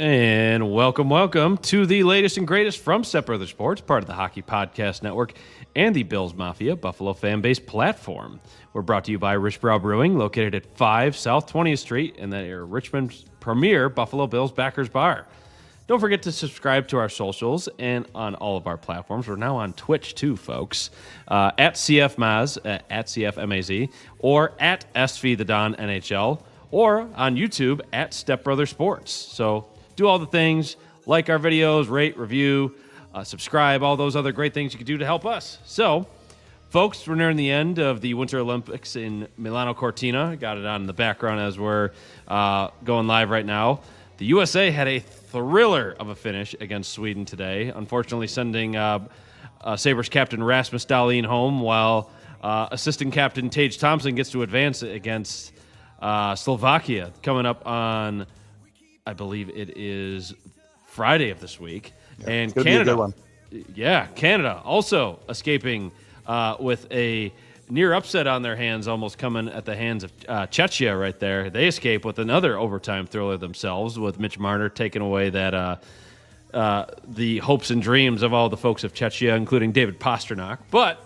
And welcome to the latest and greatest from Step Brother Sports, part of the Hockey Podcast Network and the Bills Mafia Buffalo fan base platform. We're brought to you by Rich Brow Brewing, located at 5 South 20th Street, and that are Richmond's premier Buffalo Bills backers bar. Don't forget to subscribe to our socials and on all of our platforms. We're now on Twitch too, folks, at CFMaz, at CFMAZ, or at SV the Don NHL, or on YouTube at Step Brother Sports. So do all the things, like our videos, rate, review, subscribe, all those other great things you can do to help us. So, folks, we're nearing the end of the Winter Olympics in Milano Cortina. Got it on in the background as we're going live right now. The USA had a thriller of a finish against Sweden today, unfortunately sending Sabres captain Rasmus Dahlin home, while assistant captain Tage Thompson gets to advance against Slovakia coming up on, I believe it is Friday of this week. Yeah, and Canada, Canada also escaping with a near upset on their hands, almost coming at the hands of Czechia right there. They escape with another overtime thriller themselves, with Mitch Marner taking away that the hopes and dreams of all the folks of Czechia, including David Pastrnak. But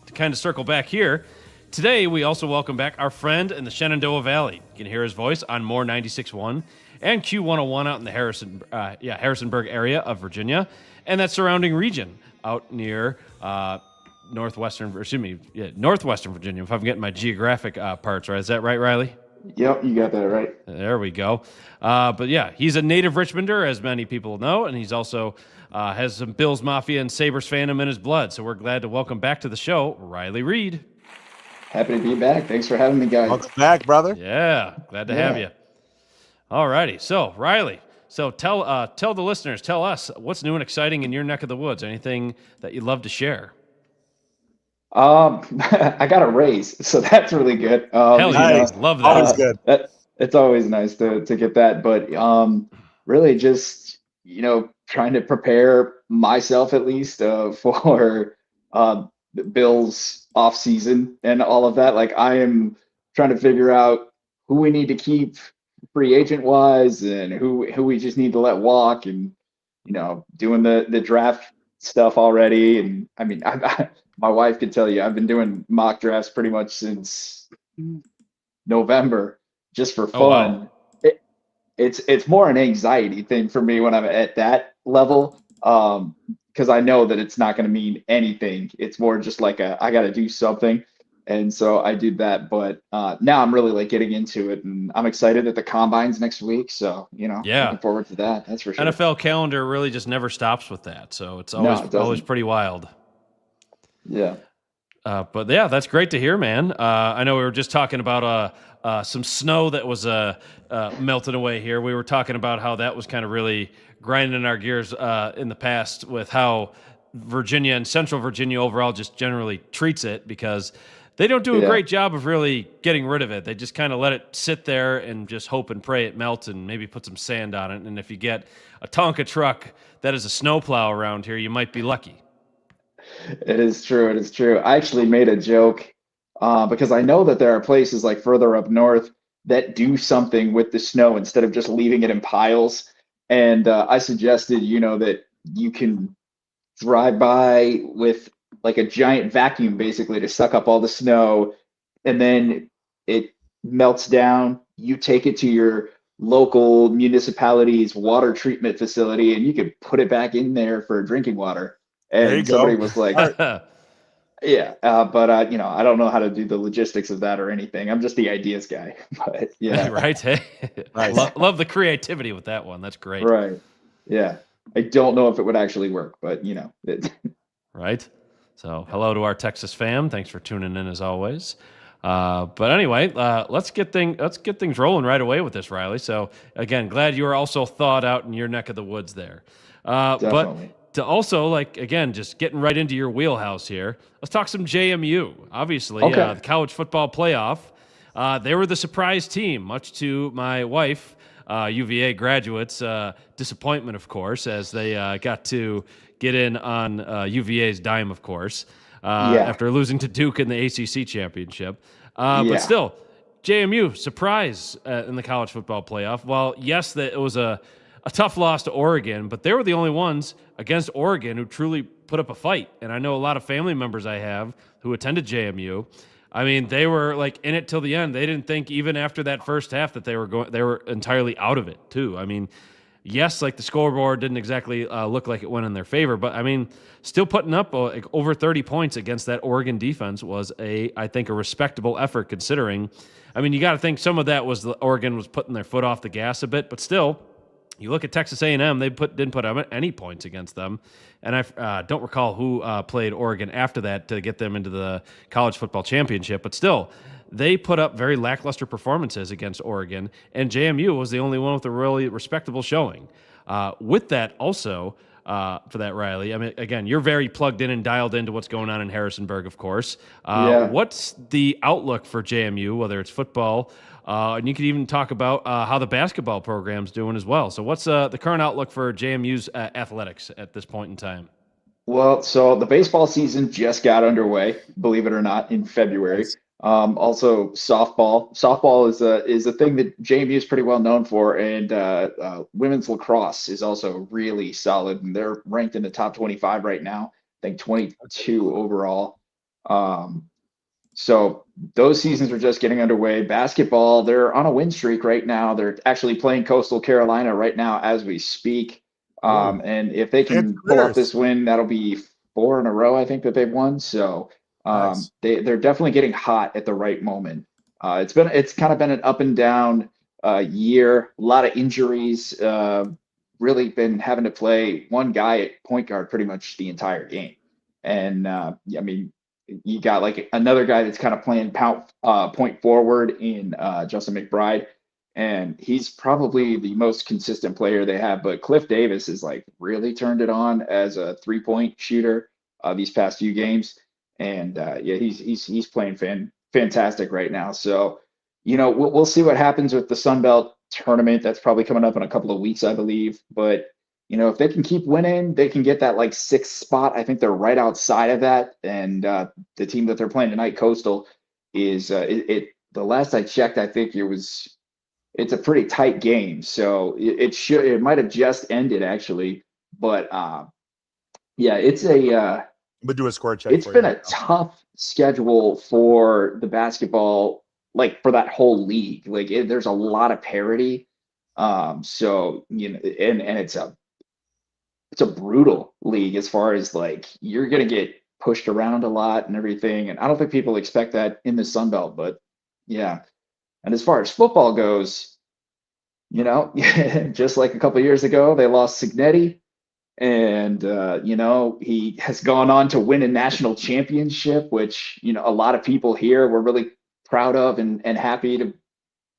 to kind of circle back here, today we also welcome back our friend in the Shenandoah Valley. You can hear his voice on More 96.1 and Q101 out in the Harrisonburg area of Virginia, and that surrounding region out near northwestern Virginia, if I'm getting my geographic parts right. Is that right, Riley? Yep, you got that right. There we go. But yeah, he's a native Richmonder, as many people know, and he's also has some Bills Mafia and Sabres fandom in his blood. So we're glad to welcome back to the show, Riley Reed. Happy to be back. Thanks for having me, guys. Welcome back, brother. Yeah, glad to have you. All righty. So, Riley, tell the listeners, tell us what's new and exciting in your neck of the woods. Anything that you'd love to share? I got a raise, so that's really good. Hell yeah, love that. Always good. It's always nice to get that, but really just trying to prepare myself at least for the Bills off season and all of that. Like, I am trying to figure out who we need to keep free agent wise and who we just need to let walk, and doing the draft stuff already. And I mean, my wife could tell you I've been doing mock drafts pretty much since November just for fun. Wow. It's more an anxiety thing for me when I'm at that level, because I know that it's not going to mean anything. It's more just like I got to do something. And so I did that, but now I'm really getting into it, and I'm excited that the combine's next week. So, looking forward to that. That's for sure. NFL calendar really just never stops with that. So it's always pretty wild. Yeah. But yeah, that's great to hear, man. I know we were just talking about some snow that was melting away here. We were talking about how that was kind of really grinding our gears in the past, with how Virginia and Central Virginia overall just generally treats it, because they don't do a great job of really getting rid of it. They just kind of let it sit there and just hope and pray it melts, and maybe put some sand on it. And if you get a Tonka truck that is a snowplow around here, you might be lucky. It is true. It is true. I actually made a joke because I know that there are places like further up north that do something with the snow instead of just leaving it in piles. And I suggested, that you can drive by with like a giant vacuum, basically, to suck up all the snow, and then it melts down. You take it to your local municipality's water treatment facility, and you could put it back in there for drinking water. And somebody was like, yeah, but I don't know how to do the logistics of that or anything. I'm just the ideas guy. But yeah. Right. Hey, nice. Love the creativity with that one. That's great. Right. Yeah. I don't know if it would actually work, but Right. So hello to our Texas fam. Thanks for tuning in as always. But anyway, let's get things rolling right away with this, Riley. So again, glad you are also thawed out in your neck of the woods there. Definitely. But to also, again, just getting right into your wheelhouse here, let's talk some JMU. Obviously, the college football playoff. They were the surprise team, much to my wife, UVA graduates' disappointment, of course, as they got to get in on UVA's dime, of course, after losing to Duke in the ACC championship. But still, JMU, surprise in the college football playoff. While, yes, that it was a a tough loss to Oregon, but they were the only ones against Oregon who truly put up a fight. And I know a lot of family members I have who attended JMU. I mean, they were like in it till the end. They didn't think even after that first half that they were entirely out of it too. I mean, yes, like the scoreboard didn't exactly look like it went in their favor, but I mean, still putting up like over 30 points against that Oregon defense was I think, a respectable effort considering. I mean, you got to think some of that was Oregon was putting their foot off the gas a bit, but still, you look at Texas A&M; they didn't put up any points against them, and I don't recall who played Oregon after that to get them into the college football championship. But still, they put up very lackluster performances against Oregon, and JMU was the only one with a really respectable showing. With that, also for that, Riley. I mean, again, you're very plugged in and dialed into what's going on in Harrisonburg, of course. Yeah. What's the outlook for JMU, whether it's football? And you could even talk about how the basketball program's doing as well. So what's the current outlook for JMU's athletics at this point in time? Well, so the baseball season just got underway, believe it or not, in February. Nice. Also softball. Softball is a thing that JMU is pretty well known for, and women's lacrosse is also really solid, and they're ranked in the top 25 right now. I think 22 overall. So those seasons are just getting underway. Basketball, they're on a win streak right now. They're actually playing Coastal Carolina right now as we speak. And if they can pull off this win, that'll be 4 in a row, I think, that they've won. So Nice. they're definitely getting hot at the right moment. It's kind of been an up and down year, a lot of injuries, really been having to play one guy at point guard pretty much the entire game. And I mean, you got like another guy that's kind of playing point forward in Justin McBride, and he's probably the most consistent player they have. But Cliff Davis is like really turned it on as a 3-point shooter these past few games, and yeah, he's playing fantastic right now. So we'll see what happens with the Sun Belt tournament. That's probably coming up in a couple of weeks, I believe. But if they can keep winning, they can get that like 6th spot. I think they're right outside of that. And the team that they're playing tonight, Coastal, is the last I checked, I think it's a pretty tight game. So it might have just ended actually, but yeah, We'll do a score check. It's been a tough schedule for the basketball, like for that whole league. Like there's a lot of parity. So and it's a brutal league as far as like you're gonna get pushed around a lot and everything. And I don't think people expect that in the Sun Belt, but yeah. And as far as football goes, just like a couple of years ago, they lost Signetti, and he has gone on to win a national championship, which a lot of people here were really proud of and happy to.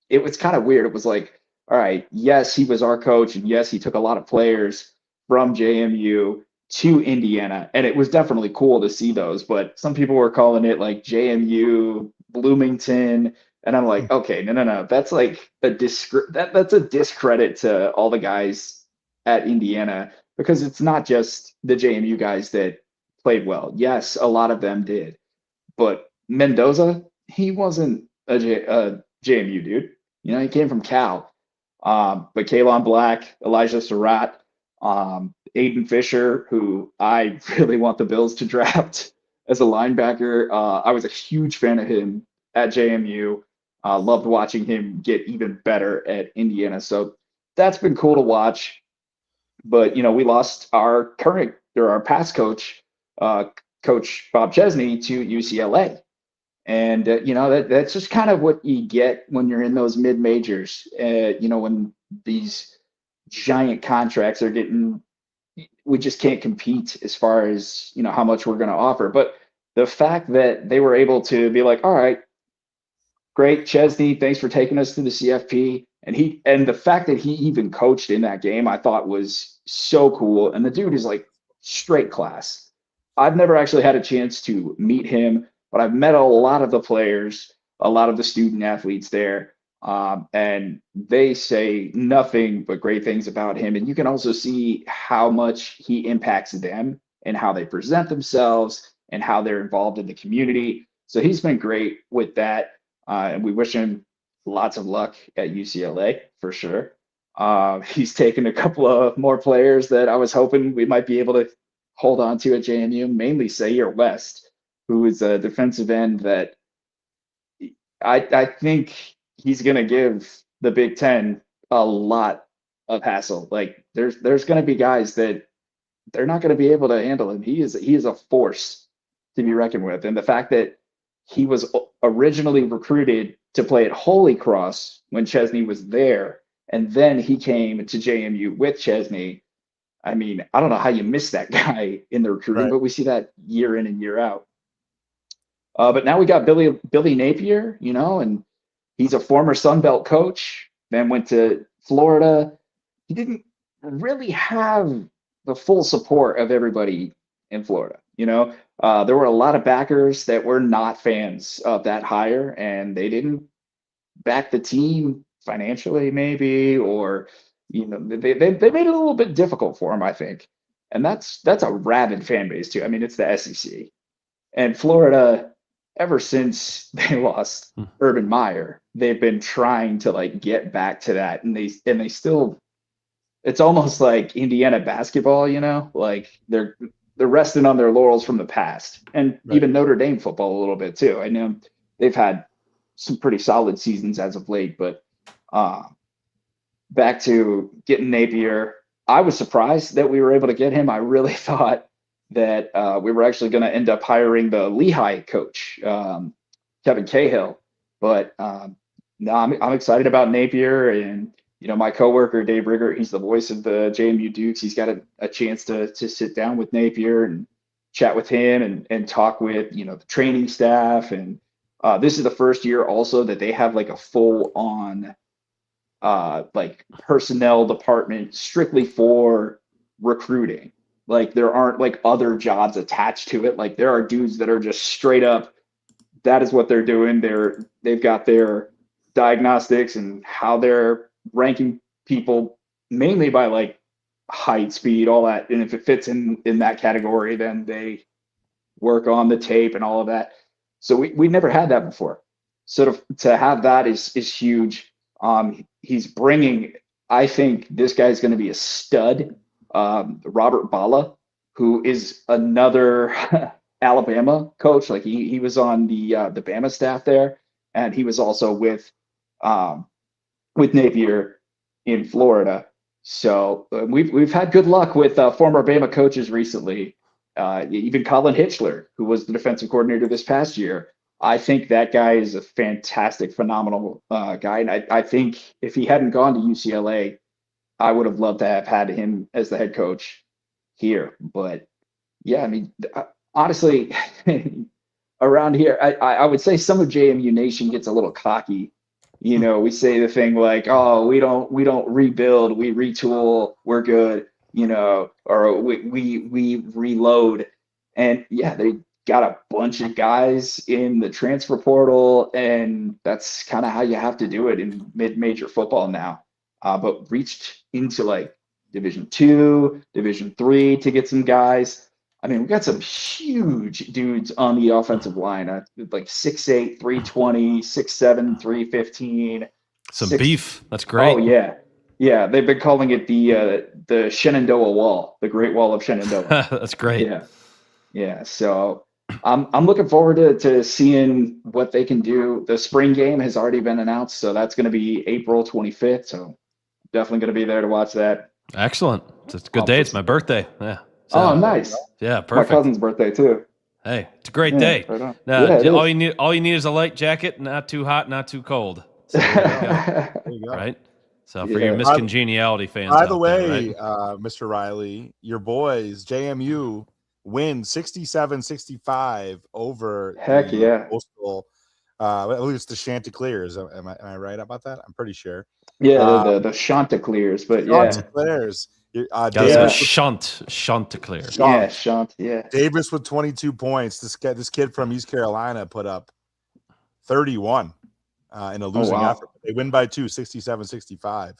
It was kind of weird. It was like, all right, yes, he was our coach, and yes, he took a lot of players from JMU to Indiana, and it was definitely cool to see those. But some people were calling it like JMU Bloomington, and I'm like, okay, no, that's like that's a discredit to all the guys at Indiana, because it's not just the JMU guys that played well. Yes, a lot of them did, but Mendoza, he wasn't a JMU dude. He came from Cal. But Kalon Black, Elijah Surratt, Aiden Fisher, who I really want the Bills to draft as a linebacker. I was a huge fan of him at JMU. Loved watching him get even better at Indiana. So that's been cool to watch. But we lost our past coach, Coach Bob Chesney, to UCLA. And that's just kind of what you get when you're in those mid majors. When these giant contracts are we just can't compete as far as how much we're going to offer. But the fact that they were able to be like, all right, great, Chesney, thanks for taking us to the CFP, and the fact that he even coached in that game, I thought was so cool. And the dude is like straight class. I've never actually had a chance to meet him, but I've met a lot of the players, a lot of the student athletes there, and they say nothing but great things about him. And you can also see how much he impacts them and how they present themselves and how they're involved in the community. So he's been great with that, and we wish him lots of luck at UCLA for sure. He's taken a couple of more players that I was hoping we might be able to hold on to at JMU, mainly Sayer West, who is a defensive end that I think he's going to give the Big Ten a lot of hassle. Like there's going to be guys that they're not going to be able to handle him. He is a force to be reckoned with, and the fact that he was originally recruited to play at Holy Cross when Chesney was there, and then he came to JMU with Chesney. I mean, I don't know how you miss that guy in the recruiting, but we see that year in and year out. But now we got Billy Napier, and he's a former Sun Belt coach, then went to Florida. He didn't really have the full support of everybody in Florida. There were a lot of backers that were not fans of that hire, and they didn't back the team financially, maybe, or they made it a little bit difficult for him, I think. And that's a rabid fan base too. I mean, it's the SEC, and Florida. Ever since they lost Urban Meyer, they've been trying to get back to that, and they still. It's almost like Indiana basketball, like they're resting on their laurels from the past, and even Notre Dame football a little bit too. I know they've had some pretty solid seasons as of late, but back to getting Napier, I was surprised that we were able to get him. I really thought that we were actually going to end up hiring the Lehigh coach, Kevin Cahill. But no, I'm excited about Napier, and my coworker Dave Rigger, he's the voice of the JMU Dukes. He's got a chance to sit down with Napier and chat with him and talk with the training staff. And this is the first year also that they have a full on personnel department strictly for recruiting. There aren't other jobs attached to it. There are dudes that are just straight up, that is what they're doing. They've got their diagnostics and how they're ranking people mainly by height, speed, all that. And if it fits in that category, then they work on the tape and all of that. So we never had that before. So to have that is huge. He's bringing, I think this guy's going to be a stud. Robert Bala, who is another Alabama coach. He was on the Bama staff there, and he was also with Napier in Florida. So we've had good luck with former Bama coaches recently. Even Colin Hitchler, who was the defensive coordinator this past year. I think that guy is a fantastic, phenomenal guy, and I think if he hadn't gone to UCLA, I would have loved to have had him as the head coach here. But yeah, I mean, honestly, around here, I would say some of JMU Nation gets a little cocky. We say the thing oh, we don't rebuild, we retool, we're good, or we reload. And yeah, they got a bunch of guys in the transfer portal, and that's kind of how you have to do it in mid-major football now. But reached into Division II, Division III to get some guys. I mean, we got some huge dudes on the offensive line, 6'8", 320, 6'7", 315. Some beef. That's great. Oh yeah, yeah. They've been calling it the Shenandoah Wall, the Great Wall of Shenandoah. That's great. Yeah, yeah. So I'm looking forward to seeing what they can do. The spring game has already been announced, so that's going to be April 25th. So definitely going to be there to watch that. Excellent. It's a good day. It's my birthday. Yeah. So, oh, nice. Yeah, perfect. My cousin's birthday too. Hey, it's a great day. Right now, all you need is a light jacket, not too hot, not too cold. So there you go. Right? So for your miscongeniality fans. By the way, Mr. Riley, your boys, JMU, win 67-65 over Coastal. At least the Chanticleers. Am I right about that? I'm pretty sure. Yeah, the Chanticleers, but Chanticleers. Chanticleer. Yeah, Chant. Yeah. Davis with 22 points. This kid from East Carolina put up 31 in a losing effort. They win by 2, 67-65.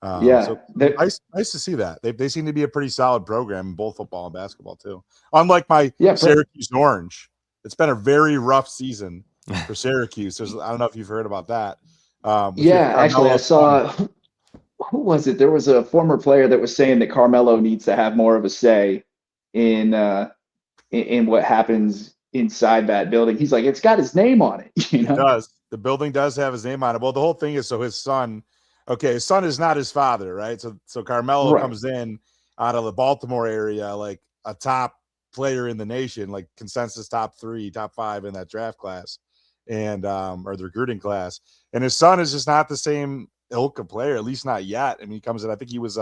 So nice to see that. They seem to be a pretty solid program in both football and basketball too. Unlike my Syracuse Orange, it's been a very rough season for Syracuse. I don't know if you've heard about that. Actually, I saw. who was it? There was a former player that was saying that Carmelo needs to have more of a say in what happens inside that building. He's like, it's got his name on it. It does. The building does have his name on it. Well, the whole thing is, so his son is not his father, right? So Carmelo comes in out of the Baltimore area, like a top player in the nation, like consensus top 3, top 5 in that draft class, and or the recruiting class. And his son is just not the same ilk of player, at least not yet. I mean, he comes in, I think he was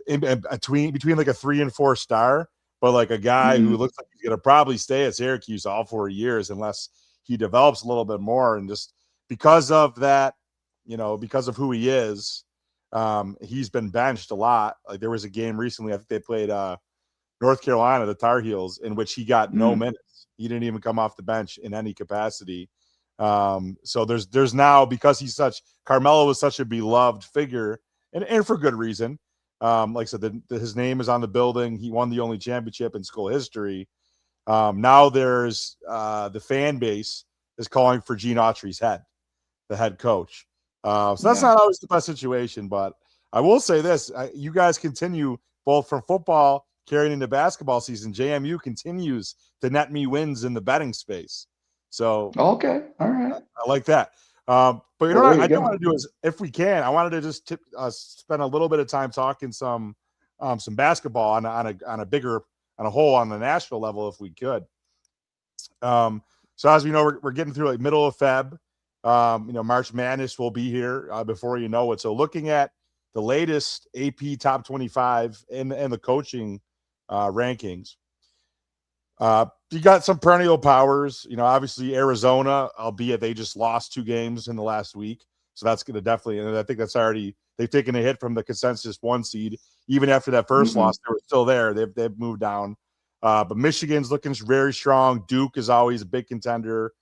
in between like a 3 and 4 star, but like a guy who looks like he's gonna probably stay at Syracuse all 4 years unless he develops a little bit more. And just because of that, because of who he is, he's been benched a lot. Like there was a game recently, I think they played North Carolina, the Tar Heels, in which he got no minutes. He didn't even come off the bench in any capacity. So there's now, because Carmelo was such a beloved figure, and for good reason. Like I said, his name is on the building. He won the only championship in school history. Now there's the fan base is calling for Gene Autry's head, the head coach. So that's not always the best situation, but I will say this: you guys continue both from football carrying into basketball season. JMU continues to net me wins in the betting space. So okay, all right, I like that. But what I do want to do is, if we can, I wanted to just spend a little bit of time talking some basketball on a bigger, on a whole, on the national level, if we could. So as we know, we're getting through like middle of Feb. March Madness will be here before you know it. So looking at the latest AP top 25 and the coaching rankings, you got some perennial powers. Obviously Arizona, albeit they just lost 2 games in the last week. So that's going to definitely, and I think that's already, they've taken a hit from the consensus 1 seed. Even after that first loss, they were still there. They've moved down. But Michigan's looking very strong. Duke is always a big contender.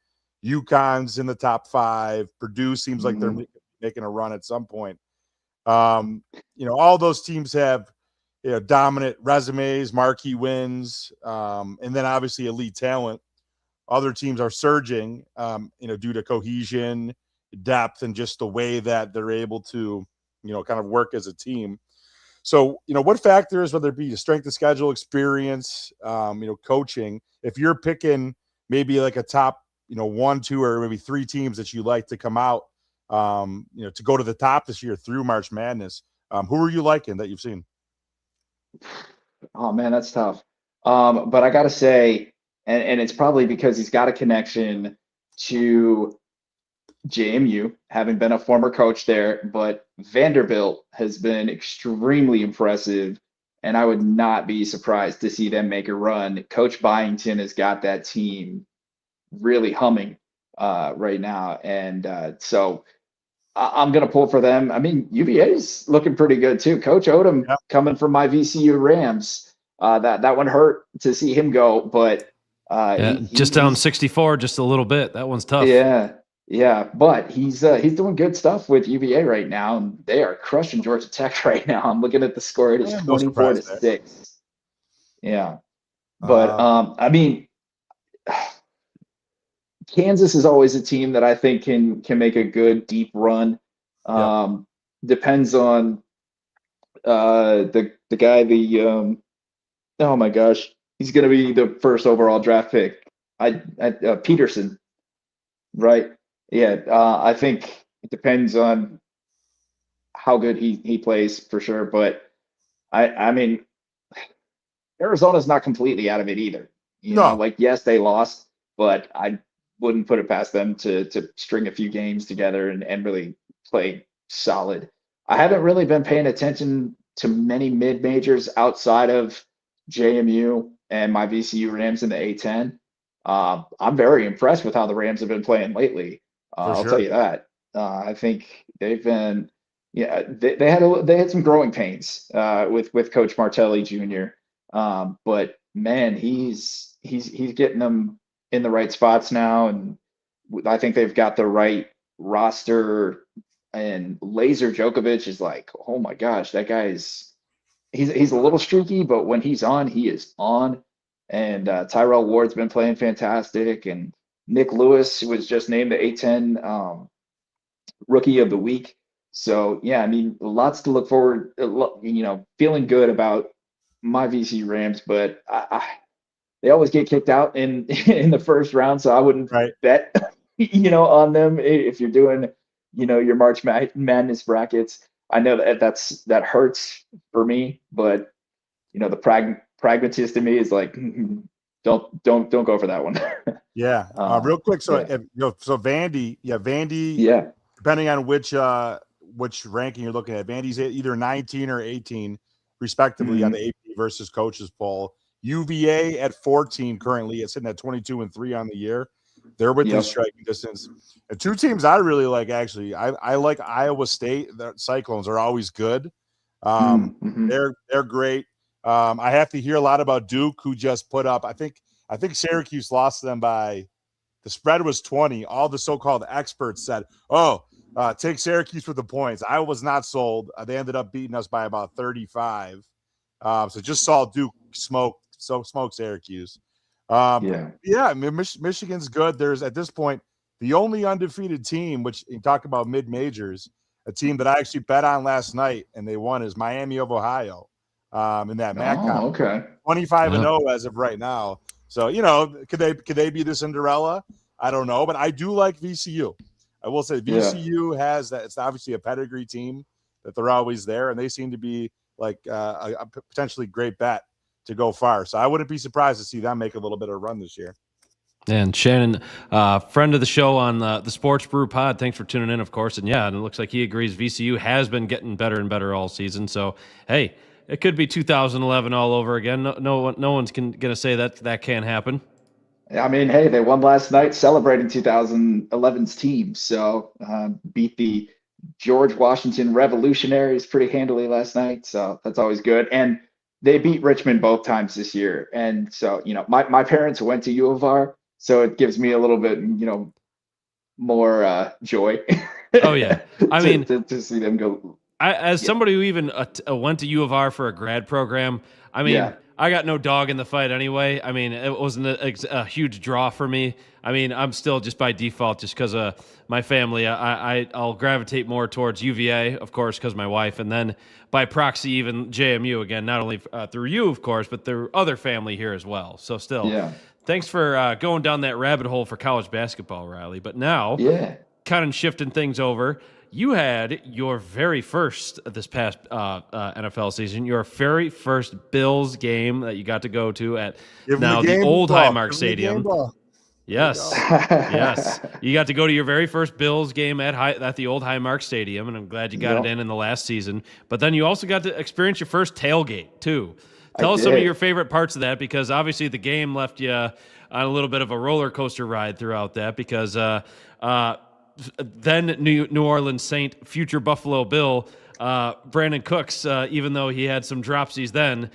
UConn's in the top 5. Purdue seems like they're making a run at some point. All those teams have dominant resumes, marquee wins, and then obviously elite talent. Other teams are surging, due to cohesion, depth, and just the way that they're able to, kind of work as a team. So, what factors, whether it be strength of schedule, experience, coaching, if you're picking maybe like a top, 1, 2, or maybe 3 teams that you like to come out, to go to the top this year through March Madness, who are you liking that you've seen? Oh man, that's tough. But I got to say, and it's probably because he's got a connection to JMU, having been a former coach there, but Vanderbilt has been extremely impressive, and I would not be surprised to see them make a run. Coach Byington has got that team really humming right now, and so I'm going to pull for them. I mean, UVA's looking pretty good too. Coach Odom coming from my VCU Rams. That one hurt to see him go, but just down 64, just a little bit. That one's tough. Yeah, but he's doing good stuff with UVA right now, and they are crushing Georgia Tech right now. I'm looking at the score; it is 24-6. Yeah, but I mean, Kansas is always a team that I think can make a good deep run. Depends on the guy. Oh my gosh, he's going to be the first overall draft pick. Peterson, right? Yeah, I think it depends on how good he plays for sure. But I mean, Arizona's not completely out of it either. Yes, they lost, but I wouldn't put it past them to string a few games together and really play solid. I haven't really been paying attention to many mid-majors outside of JMU and my VCU Rams in the A10. I'm very impressed with how the Rams have been playing lately. I'll tell you that. I think they've been, they had some growing pains with Coach Martelli Jr. But man, he's getting them in the right spots now, and I think they've got the right roster. And Laser Djokovic is like, oh my gosh, that guy's he's a little streaky, but when he's on, he is on. And Tyrell Ward's been playing fantastic, and Nick Lewis was just named the A10 Rookie of the Week So yeah, I mean, lots to look forward. Feeling good about my VC Rams, but they always get kicked out in in the first round, so I wouldn't Right. bet on them if you're doing your March Madness brackets. I know that hurts for me, but the pragmatist in me is like, don't go for that one. Yeah. Real quick. So, Vandy, yeah, depending on which ranking you're looking at, Vandy's either 19 or 18, respectively, on the AP versus coaches poll. UVA at 14 currently. It's sitting at 22-3 on the year. They're within striking distance. And two teams I really like, actually. I like Iowa State. The Cyclones are always good. They're great. I have to hear a lot about Duke, who just put up, I think Syracuse lost to them by, the spread was 20. All the so-called experts said, take Syracuse with the points. I was not sold. They ended up beating us by about 35. So just saw Duke smoke Syracuse. I mean, Michigan's good. There's, at this point, the only undefeated team, which you talk about mid-majors, a team that I actually bet on last night and they won, is Miami of Ohio. In that MAC conference. Okay. 25-0 as of right now. So, could they be the Cinderella? I don't know, but I do like VCU. I will say VCU has that. It's obviously a pedigree team that they're always there, and they seem to be like a potentially great bet to go far. So I wouldn't be surprised to see them make a little bit of a run this year. And Shannon, friend of the show on the Sports Brew Pod, thanks for tuning in, of course. And yeah, and it looks like he agrees VCU has been getting better and better all season. So, hey, it could be 2011 all over again. No one's going to say that can't happen. I mean, hey, they won last night celebrating 2011's team. So beat the George Washington Revolutionaries pretty handily last night. So that's always good. And they beat Richmond both times this year. And so, my parents went to U of R, so it gives me a little bit, more joy. Oh, yeah. I mean, to see them go. As somebody who even went to U of R for a grad program, I mean, I got no dog in the fight anyway. I mean, it wasn't a huge draw for me. I mean, I'm still just by default, just because of my family, I'll gravitate more towards UVA, of course, because my wife, and then by proxy, even JMU again, not only through you, of course, but through other family here as well. So still, thanks for going down that rabbit hole for college basketball, Riley. But now, kind of shifting things over. You had your very first this past NFL season, your very first Bills game that you got to go to at the old Highmark Stadium. Yes, yes. You got to go to your very first Bills game at the old Highmark Stadium, and I'm glad you got it in the last season. But then you also got to experience your first tailgate, too. Tell us some of your favorite parts of that, because obviously the game left you on a little bit of a roller coaster ride throughout that, because then New Orleans Saint, future Buffalo Bill, Brandon Cooks, even though he had some dropsies then,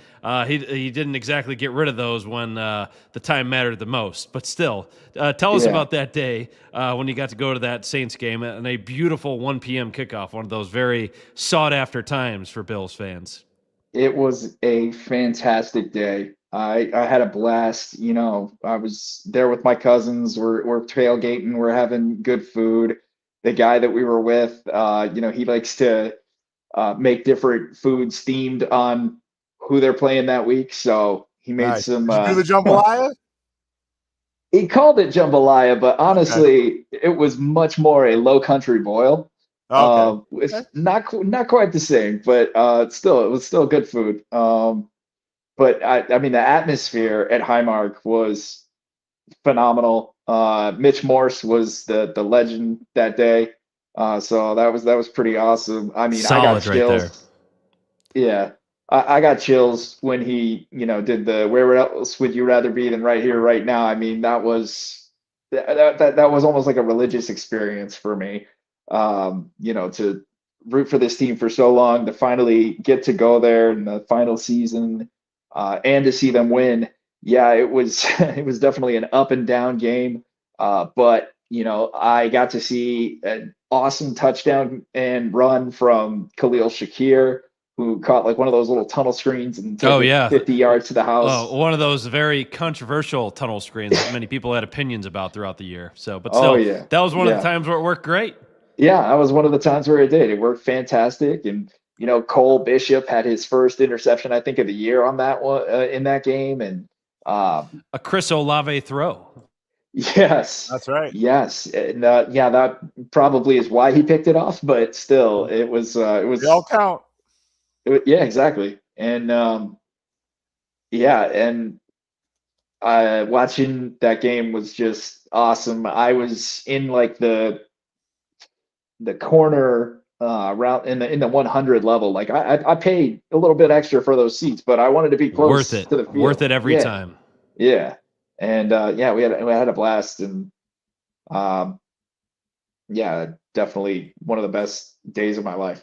he didn't exactly get rid of those when the time mattered the most. But still, tell us about that day when you got to go to that Saints game and a beautiful 1 p.m. kickoff, one of those very sought-after times for Bills fans. It was a fantastic day. I had a blast. I was there with my cousins. We're tailgating. We're having good food. The guy that we were with, he likes to make different foods themed on who they're playing that week. So he made some. Did you do the jambalaya? He called it jambalaya, but honestly, it was much more a Low Country boil. It's not quite the same, but it was still good food. But I mean, the atmosphere at Highmark was phenomenal. Mitch Morse was the legend that day. So that was pretty awesome. I mean, solid, I got chills. Right there. Yeah. I got chills when he, did the "Where else would you rather be than right here, right now." I mean, that was almost like a religious experience for me. To root for this team for so long, to finally get to go there in the final season, and to see them win. Yeah, it was definitely an up and down game. But I got to see an awesome touchdown and run from Khalil Shakir, who caught like one of those little tunnel screens and took 50 yards to the house. One of those very controversial tunnel screens that many people had opinions about throughout the year. So, but still, that was one of the times where it worked great. Yeah, that was one of the times where it did. It worked fantastic. And, Cole Bishop had his first interception, I think, of the year on that one in that game. And a Chris Olave throw. Yes, that's right. Yes, and that probably is why he picked it off. But still, it was. They all count. Yeah, exactly. And and watching that game was just awesome. I was in like the corner route in the 100 level. Like I paid a little bit extra for those seats, but I wanted to be close to the field. Worth it every time. Yeah. And we had a blast, and definitely one of the best days of my life.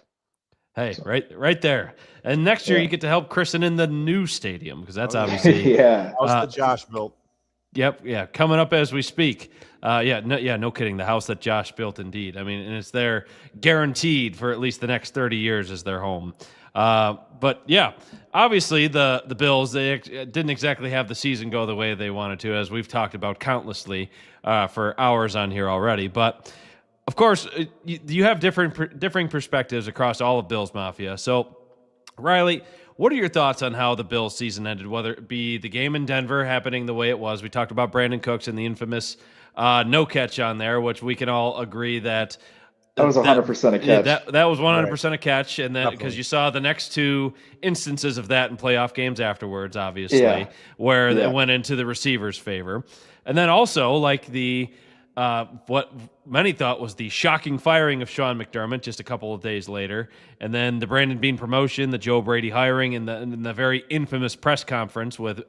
Hey, so. right there. And next year you get to help christen in the new stadium, because that's obviously house that Josh built. Yep, yeah, coming up as we speak. No kidding. The house that Josh built, indeed. I mean, and it's there guaranteed for at least the next 30 years as their home. But yeah, obviously the Bills, they didn't exactly have the season go the way they wanted to, as we've talked about countlessly for hours on here already. But of course, you have differing perspectives across all of Bills Mafia. So, Riley, what are your thoughts on how the Bills season ended, whether it be the game in Denver happening the way it was? We talked about Brandon Cooks and the infamous no catch on there, which we can all agree that was 100% a catch. That was 100% a catch, and then because you saw the next two instances of that in playoff games afterwards, obviously, where it went into the receiver's favor, and then also like the what many thought was the shocking firing of Sean McDermott just a couple of days later, and then the Brandon Beane promotion, the Joe Brady hiring, and the very infamous press conference with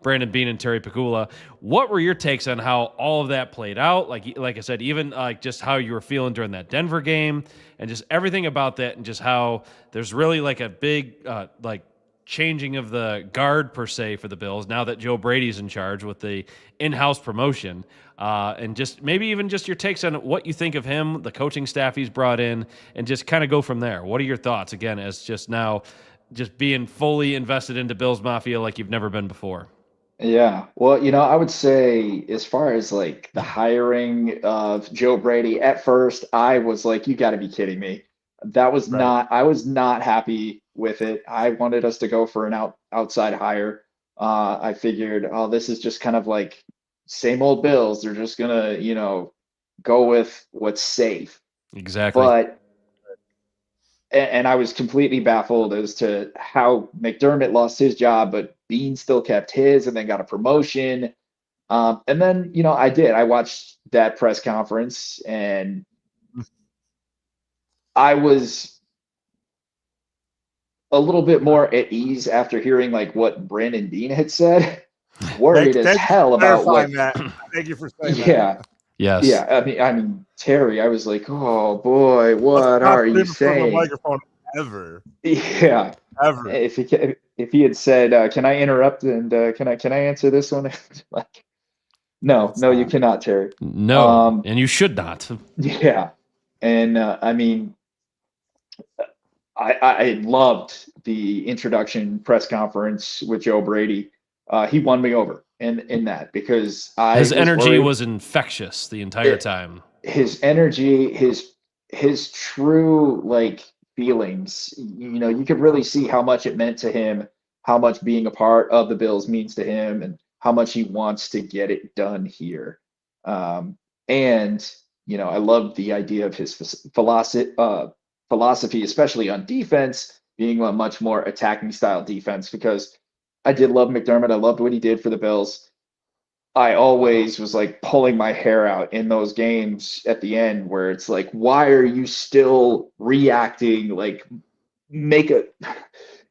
Brandon Beane and Terry Pegula. What were your takes on how all of that played out? Like I said, even like just how you were feeling during that Denver game, and just everything about that, and just how there's really like a big changing of the guard per se for the Bills now that Joe Brady's in charge with the in-house promotion, and just maybe even just your takes on what you think of him, the coaching staff he's brought in, and just kind of go from there. What are your thoughts again as just now just being fully invested into Bills Mafia like you've never been before? Yeah. Well, I would say as far as like the hiring of Joe Brady, at first I was like, you got to be kidding me. I was not happy with it. I wanted us to go for an outside hire. I figured, this is just kind of like same old Bills. They're just gonna, go with what's safe. Exactly. But and I was completely baffled as to how McDermott lost his job, but Beane still kept his and then got a promotion. And then, I watched that press conference, and I was a little bit more at ease after hearing like what Brandon Beane had said. Worried as hell about what. That. Thank you for saying that. Yeah. Yes. Yeah. I mean, Terry, I was like, oh boy, what are you saying? Microphone ever. Yeah. Ever. If he had said, can I interrupt and can I answer this one? Like, no, you cannot, Terry. No, and you should not. Yeah. And I mean, I loved the introduction press conference with Joe Brady. He won me over in that, because his energy was infectious the entire time. His energy, his true like feelings, you could really see how much it meant to him, how much being a part of the Bills means to him, and how much he wants to get it done here. And I loved the idea of his philosophy, especially on defense, being a much more attacking style defense, because I did love McDermott. I loved what he did for the Bills. I always was like pulling my hair out in those games at the end where it's like, why are you still reacting? Like, make a,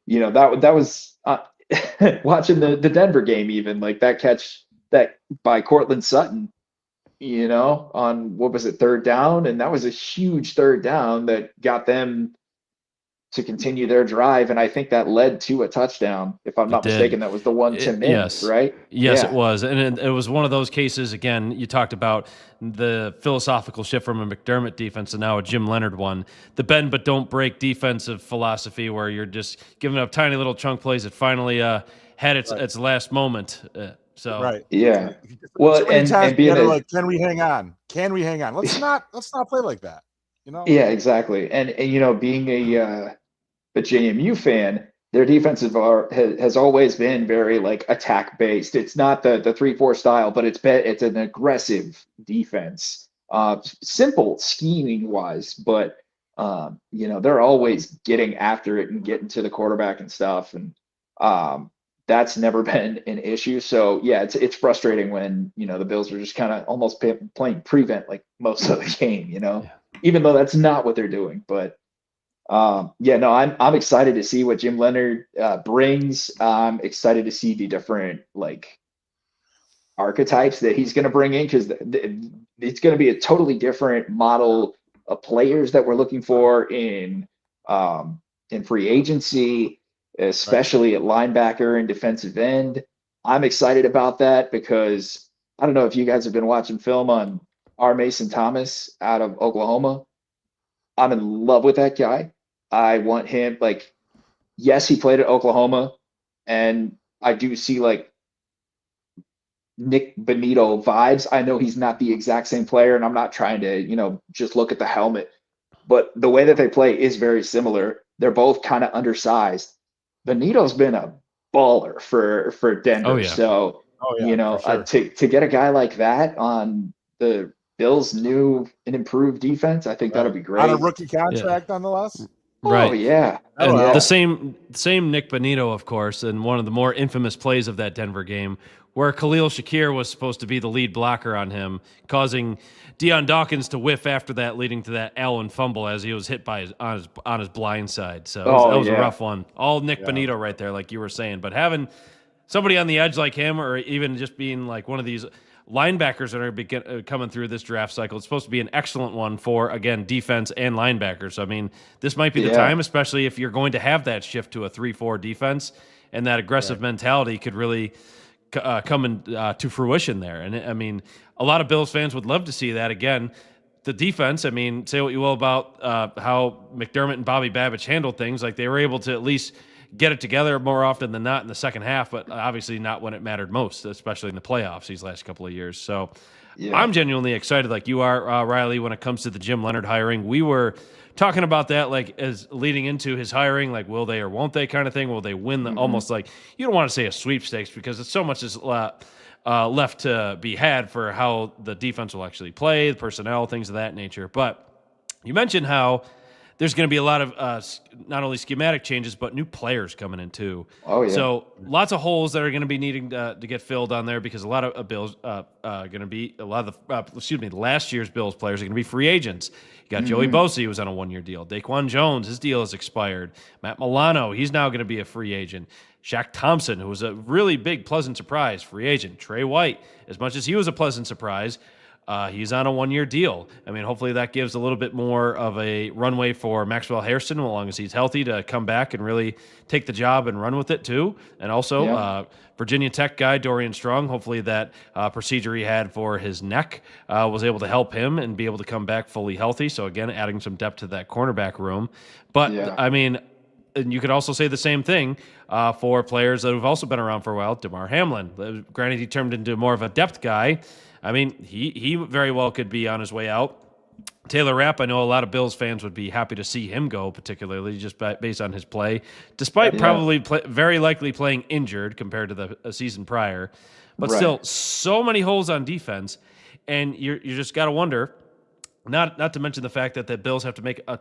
that was watching the Denver game, even like that catch that by Cortland Sutton, on what was it, third down? And that was a huge third down that got them to continue their drive. And I think that led to a touchdown. If I'm not mistaken, that was the one to Mims, right? Yes, it was. And it was one of those cases, again, you talked about the philosophical shift from a McDermott defense to now a Jim Leonhard one. The bend but don't break defensive philosophy, where you're just giving up tiny little chunk plays that finally had its last moment. Right. Yeah. Well, and being like, can we hang on? Let's not play like that. Yeah, exactly. And being a JMU fan, their defensive has always been very like attack based. It's not the 3-4 style, but it's an aggressive defense. Simple scheming wise, but they're always getting after it and getting to the quarterback and stuff, and that's never been an issue. So yeah, it's frustrating when the Bills are just kind of almost playing prevent like most of the game, even though that's not what they're doing. But I'm excited to see what Jim Leonard brings. I'm excited to see the different like archetypes that he's going to bring in, because it's going to be a totally different model of players that we're looking for in free agency, especially at linebacker and defensive end. I'm excited about that because I don't know if you guys have been watching film on R. Mason Thomas out of Oklahoma. I'm in love with that guy. I want him, like, yes, he played at Oklahoma, and I do see like Nick Bonito vibes. I know he's not the exact same player, and I'm not trying to, just look at the helmet, but the way that they play is very similar. They're both kind of undersized. Bonito's been a baller for Denver. Oh, yeah. So, sure. to get a guy like that on the Bills' new and improved defense, I think that'll be great. On a rookie contract, nonetheless. Right. Oh, yeah. And the same Nick Bonito, of course, and one of the more infamous plays of that Denver game, where Khalil Shakir was supposed to be the lead blocker on him, causing Deion Dawkins to whiff after that, leading to that Allen fumble as he was hit on his blind side. So that was a rough one. All Nick Bonito right there, like you were saying. But having somebody on the edge like him, or even just being like one of these linebackers that are coming through this draft cycle, it's supposed to be an excellent one for, again, defense and linebackers. So, I mean, this might be the time, especially if you're going to have that shift to a 3-4 defense, and that aggressive mentality could really come to fruition there. And, I mean, a lot of Bills fans would love to see that. Again, the defense, I mean, say what you will about how McDermott and Bobby Babich handled things. Like, they were able to at least get it together more often than not in the second half, but obviously not when it mattered most, especially in the playoffs these last couple of years. So I'm genuinely excited, like you are, Riley, when it comes to the Jim Leonard hiring. We were talking about that, like, as leading into his hiring, like, will they or won't they kind of thing? Will they win almost like, you don't want to say a sweepstakes, because it's so much is left to be had for how the defense will actually play, the personnel, things of that nature. But you mentioned how there's going to be a lot of not only schematic changes, but new players coming in too. Oh, yeah. So lots of holes that are going to be needing to get filled on there, because a lot of Bills going to be last year's Bills players are going to be free agents. You got Joey Bosa, who was on a 1-year deal. Daquan Jones, his deal has expired. Matt Milano, he's now going to be a free agent. Shaq Thompson, who was a really big, pleasant surprise, free agent. Trey White, as much as he was a pleasant surprise, he's on a 1-year deal. I mean, hopefully that gives a little bit more of a runway for Maxwell Hairston, as long as he's healthy, to come back and really take the job and run with it too. And also Virginia Tech guy Dorian Strong, hopefully that procedure he had for his neck was able to help him and be able to come back fully healthy. So again, adding some depth to that cornerback room. But I mean, and you could also say the same thing for players that have also been around for a while. Damar Hamlin, granted, he turned into more of a depth guy. I mean, he very well could be on his way out. Taylor Rapp, I know a lot of Bills fans would be happy to see him go, particularly just based on his play, despite probably very likely playing injured compared to the season prior. But still, so many holes on defense, and you just got to wonder, not to mention the fact that the Bills have to make a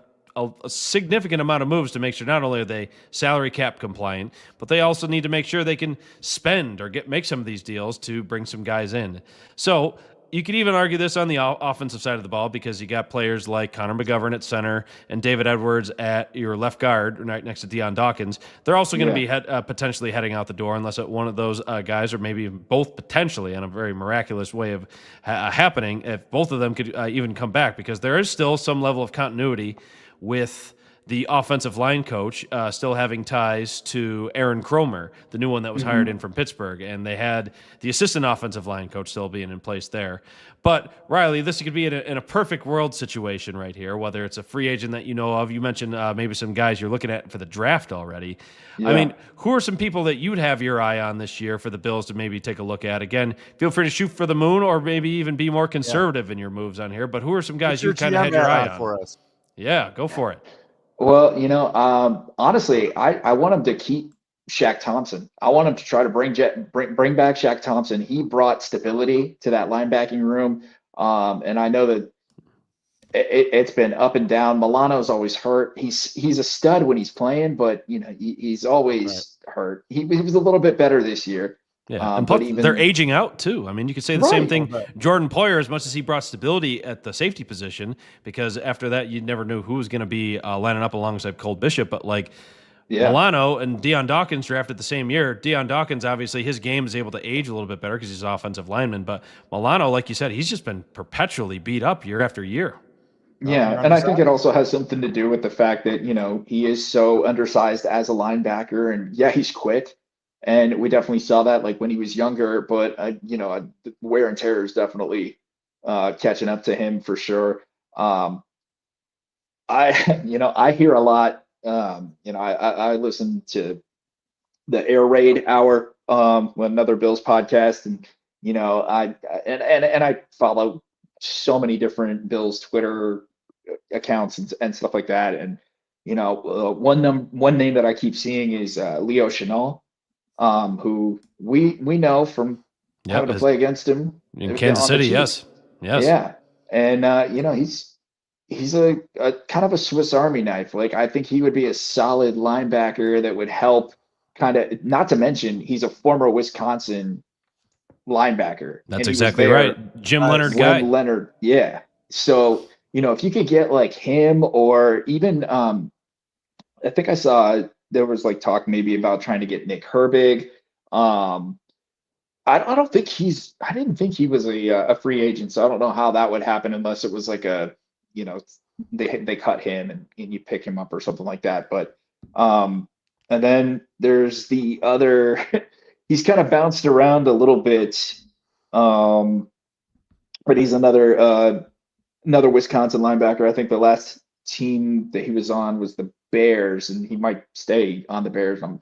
significant amount of moves to make sure not only are they salary cap compliant, but they also need to make sure they can spend or make some of these deals to bring some guys in. So you could even argue this on the offensive side of the ball, because you got players like Connor McGovern at center and David Edwards at your left guard, right next to Deion Dawkins. They're also going to be potentially heading out the door, unless one of those guys, or maybe even both potentially, in a very miraculous way of happening, if both of them could even come back, because there is still some level of continuity with the offensive line coach still having ties to Aaron Kromer, the new one that was hired in from Pittsburgh, and they had the assistant offensive line coach still being in place there. But, Riley, this could be in a perfect world situation right here, whether it's a free agent that you know of. You mentioned maybe some guys you're looking at for the draft already. I mean, who are some people that you'd have your eye on this year for the Bills to maybe take a look at? Again, feel free to shoot for the moon, or maybe even be more conservative in your moves on here, but who are some guys you kind of had your eye on? For us? Yeah, go for it. Well, honestly, I want him to keep Shaq Thompson. I want him to try to bring back Shaq Thompson. He brought stability to that linebacking room. And I know that it's been up and down. Milano's always hurt. He's a stud when he's playing, but he's always hurt. He was a little bit better this year. Yeah, and plus they're aging out too. I mean, you could say the same thing. Jordan Poyer, as much as he brought stability at the safety position, because after that you never knew who was going to be lining up alongside Cole Bishop. But Milano and Deion Dawkins drafted the same year. Deion Dawkins, obviously, his game is able to age a little bit better because he's an offensive lineman. But Milano, like you said, he's just been perpetually beat up year after year. Yeah, and I think it also has something to do with the fact that, he is so undersized as a linebacker, and he's quick. And we definitely saw that when he was younger, but wear and tear is definitely catching up to him for sure. I hear a lot. I listen to the Air Raid Hour, another Bills podcast, and I follow so many different Bills Twitter accounts and stuff like that. And one name that I keep seeing is Leo Chenal. Who we know from having to play against him in Kansas City. Yes. Yeah. And, he's a kind of a Swiss Army knife. I think he would be a solid linebacker that would help not to mention he's a former Wisconsin linebacker. That's exactly right. Jim Leonard guy. Leonard. Yeah. So, if you could get him, or even, I think I saw there was talk maybe about trying to get Nick Herbig. I didn't think he was a free agent, so I don't know how that would happen unless it was they cut him and you pick him up or something like that. But and then there's the other. He's kind of bounced around a little bit, but he's another Wisconsin linebacker. I think the last team that he was on was the Bears, and he might stay on the Bears. I'm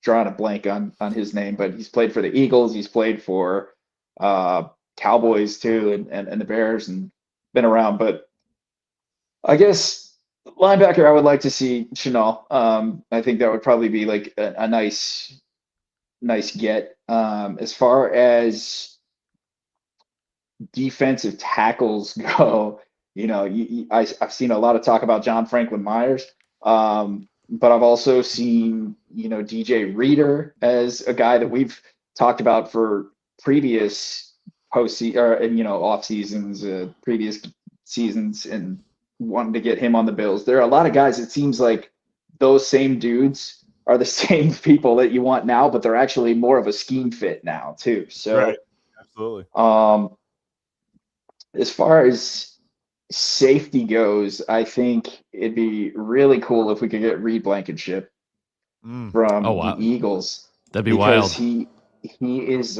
drawing a blank on his name, but he's played for the Eagles. He's played for Cowboys too, and the Bears, and been around. But I guess linebacker, I would like to see Chenal. I think that would probably be a nice get. As far as defensive tackles go, I've seen a lot of talk about John Franklin Myers. But I've also seen, DJ Reader as a guy that we've talked about for previous off seasons, previous seasons, and wanting to get him on the Bills. There are a lot of guys. It seems like those same dudes are the same people that you want now, but they're actually more of a scheme fit now too. So, right. Absolutely. As far as safety goes, I think it'd be really cool if we could get Reed Blankenship from the Eagles. That'd be wild. He is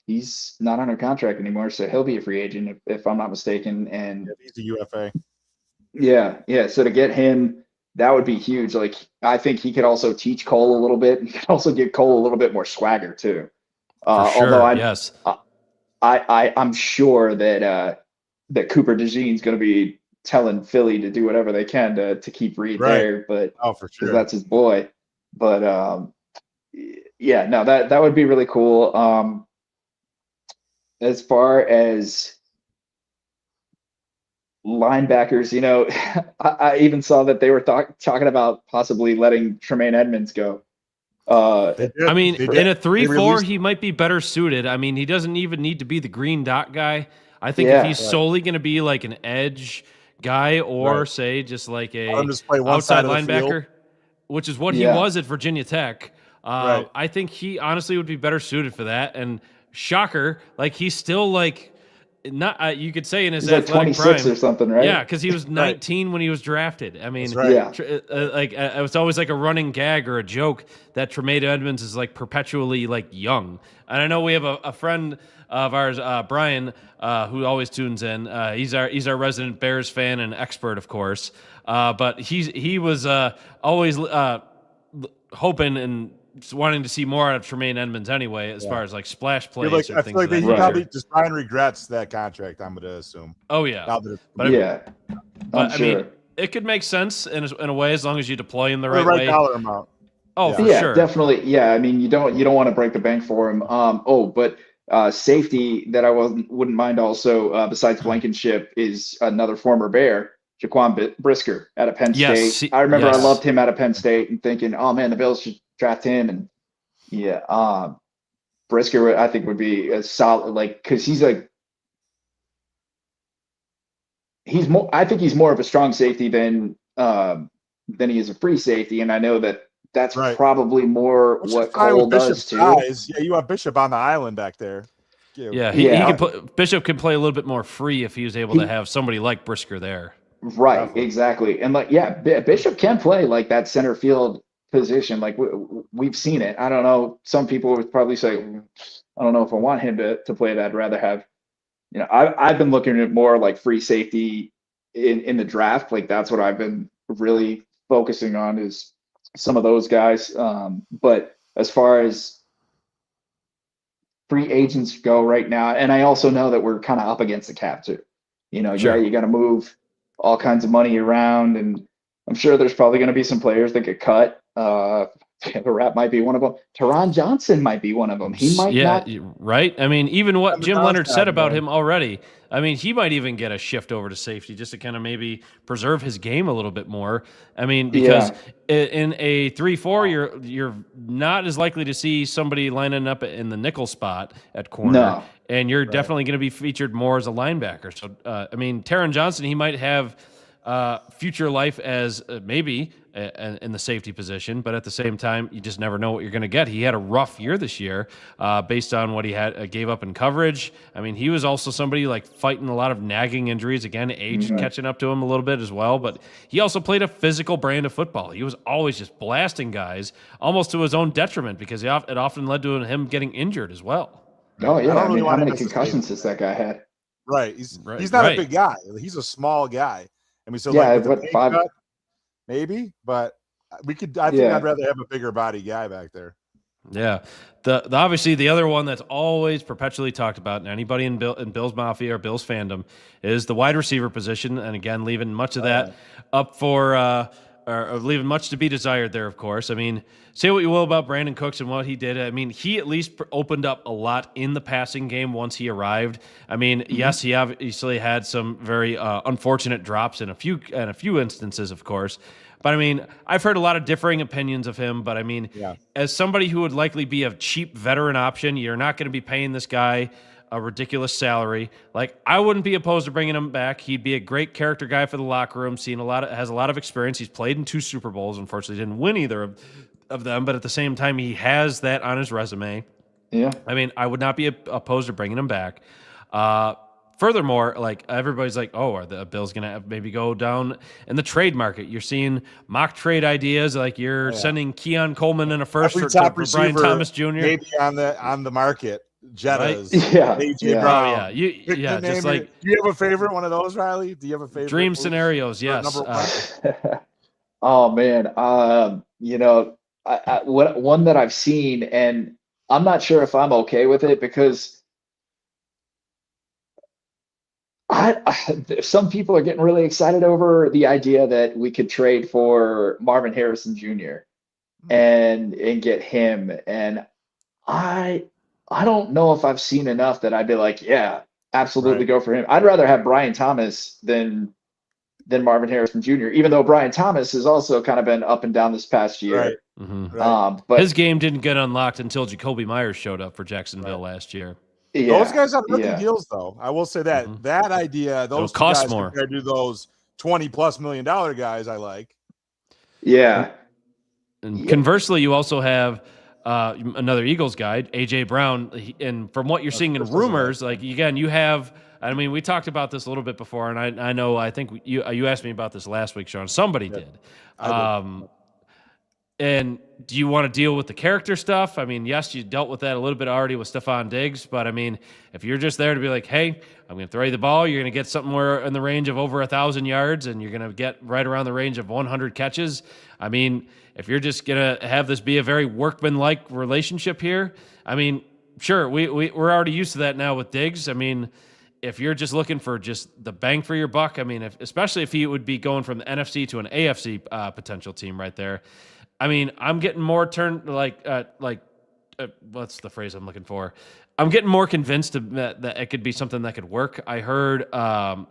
he's not under contract anymore, so he'll be a free agent if I'm not mistaken. And he's a UFA. Yeah. So to get him, that would be huge. I think he could also teach Cole a little bit. He could also give Cole a little bit more swagger too. For sure, although I'm sure that Cooper DeJean's going to be telling Philly to do whatever they can to keep Reed there, but for sure, that's his boy. But that would be really cool. As far as linebackers, I even saw that they were talking about possibly letting Tremaine Edmonds go. I mean, in a 3-4, he might be better suited. I mean, he doesn't even need to be the green dot guy. I think if he's solely going to be an edge guy, or say just a outside linebacker, which is what he was at Virginia Tech, I think he honestly would be better suited for that. And shocker, he's still not you could say in his athletic 26 prime or something, right? Yeah, because he was 19 when he was drafted. I mean, it was always a running gag or a joke that Tremaine Edmonds is perpetually young. And I know we have a friend of ours, Brian, who always tunes in. He's our resident Bears fan and expert, of course. But he was always hoping and wanting to see more out of Tremaine Edmonds anyway, as far as splash plays. I feel like he probably just Brian regrets that contract. I'm going to assume. Oh yeah, I'm sure. mean, it could make sense in a way as long as you deploy him the right way. Dollar amount. Oh, yeah. for Yeah, sure. definitely. Yeah, I mean, you don't want to break the bank for him. But safety that I wouldn't mind also, besides Blankenship, is another former Bear, Jaquan Brisker out of Penn State. I remember I loved him out of Penn State and thinking, oh man, the Bills should draft him. And yeah, Brisker I think would be a solid, like, because I think he's more of a strong safety than he is a free safety, and I know that's probably more what Cole does too. Yeah, you have Bishop on the island back there. Yeah, he can Bishop can play a little bit more free if he was able to have somebody like Brisker there. Right, definitely. Exactly, and Bishop can play like that center field position. Like we've seen it. I don't know. Some people would probably say, I don't know if I want him to play that. I'd rather have. I've been looking at more like free safety in the draft. Like that's what I've been really focusing on is some of those guys. But as far as free agents go right now, and I also know that we're kind of up against the cap too. Sure. You got to move all kinds of money around, and I'm sure there's probably going to be some players that get cut. The Rat might be one of them. Teron Johnson might be one of them. He might not. Right. I mean, even what Jim Leonard said about him already. I mean, he might even get a shift over to safety just to kind of maybe preserve his game a little bit more. I mean, because in a 3-4, you're not as likely to see somebody lining up in the nickel spot at corner, and you're definitely going to be featured more as a linebacker. So, I mean, Teron Johnson, he might have future life as maybe in the safety position, but at the same time, you just never know what you're going to get. He had a rough year this year based on what he had gave up in coverage. I mean, he was also somebody like fighting a lot of nagging injuries. Again, age catching up to him a little bit as well, but he also played a physical brand of football. He was always just blasting guys almost to his own detriment because it often led to him getting injured as well. Oh, yeah. I mean, how many concussions has that guy had? Right. He's not a big guy. He's a small guy. I mean, so cut, maybe, but I think I'd rather have a bigger body guy back there. Yeah. The obviously the other one that's always perpetually talked about, and anybody in Bills Mafia or Bills fandom, is the wide receiver position. And again, leaving much of that up for or leaving much to be desired there, of course. I mean, say what you will about Brandon Cooks and what he did. I mean, he at least opened up a lot in the passing game once he arrived. I mean, yes, he obviously had some very unfortunate drops in a few instances, of course. But I mean, I've heard a lot of differing opinions of him. But I mean, as somebody who would likely be a cheap veteran option, you're not going to be paying this guy a ridiculous salary. Like, I wouldn't be opposed to bringing him back. He'd be a great character guy for the locker room. Has a lot of experience. He's played in 2 Super Bowls. Unfortunately, didn't win either of them. But at the same time, he has that on his resume. Yeah. I mean, I would not be opposed to bringing him back. Furthermore, like everybody's like, oh, are the Bills going to maybe go down in the trade market? You're seeing mock trade ideas, like you're sending Keon Coleman in a first for Brian Thomas Jr. Maybe on the market. Jettas, AJ Brown. Just like. Do you have a favorite one of those, Riley? Do you have a favorite? Dream scenarios, yes. Oh man, one that I've seen, and I'm not sure if I'm okay with it because some people are getting really excited over the idea that we could trade for Marvin Harrison Jr. and get him, and I don't know if I've seen enough that I'd be like, yeah, absolutely go for him. I'd rather have Brian Thomas than Marvin Harrison Jr., even though Brian Thomas has also kind of been up and down this past year. Right. But his game didn't get unlocked until Jacoby Myers showed up for Jacksonville last year. Yeah, those guys have rookie deals, though. I will say that that idea, those cost guys more compared to those $20+ million guys, I like. Yeah. And conversely, you also have another Eagles guy, AJ Brown, and from what you're seeing in rumors, like again, you have. I mean, we talked about this a little bit before, and I know. I think you asked me about this last week, Sean. Somebody did. And do you want to deal with the character stuff? I mean, yes, you dealt with that a little bit already with Stephon Diggs, but I mean, if you're just there to be like, hey, I'm going to throw you the ball, you're going to get somewhere in the range of over 1,000 yards, and you're going to get right around the range of 100 catches. I mean, if you're just going to have this be a very workman-like relationship here, I mean, sure, we're already used to that now with Diggs. I mean, if you're just looking for just the bang for your buck, I mean, especially if he would be going from the NFC to an AFC potential team right there. I mean, I'm getting more what's the phrase I'm looking for? I'm getting more convinced that it could be something that could work. I heard on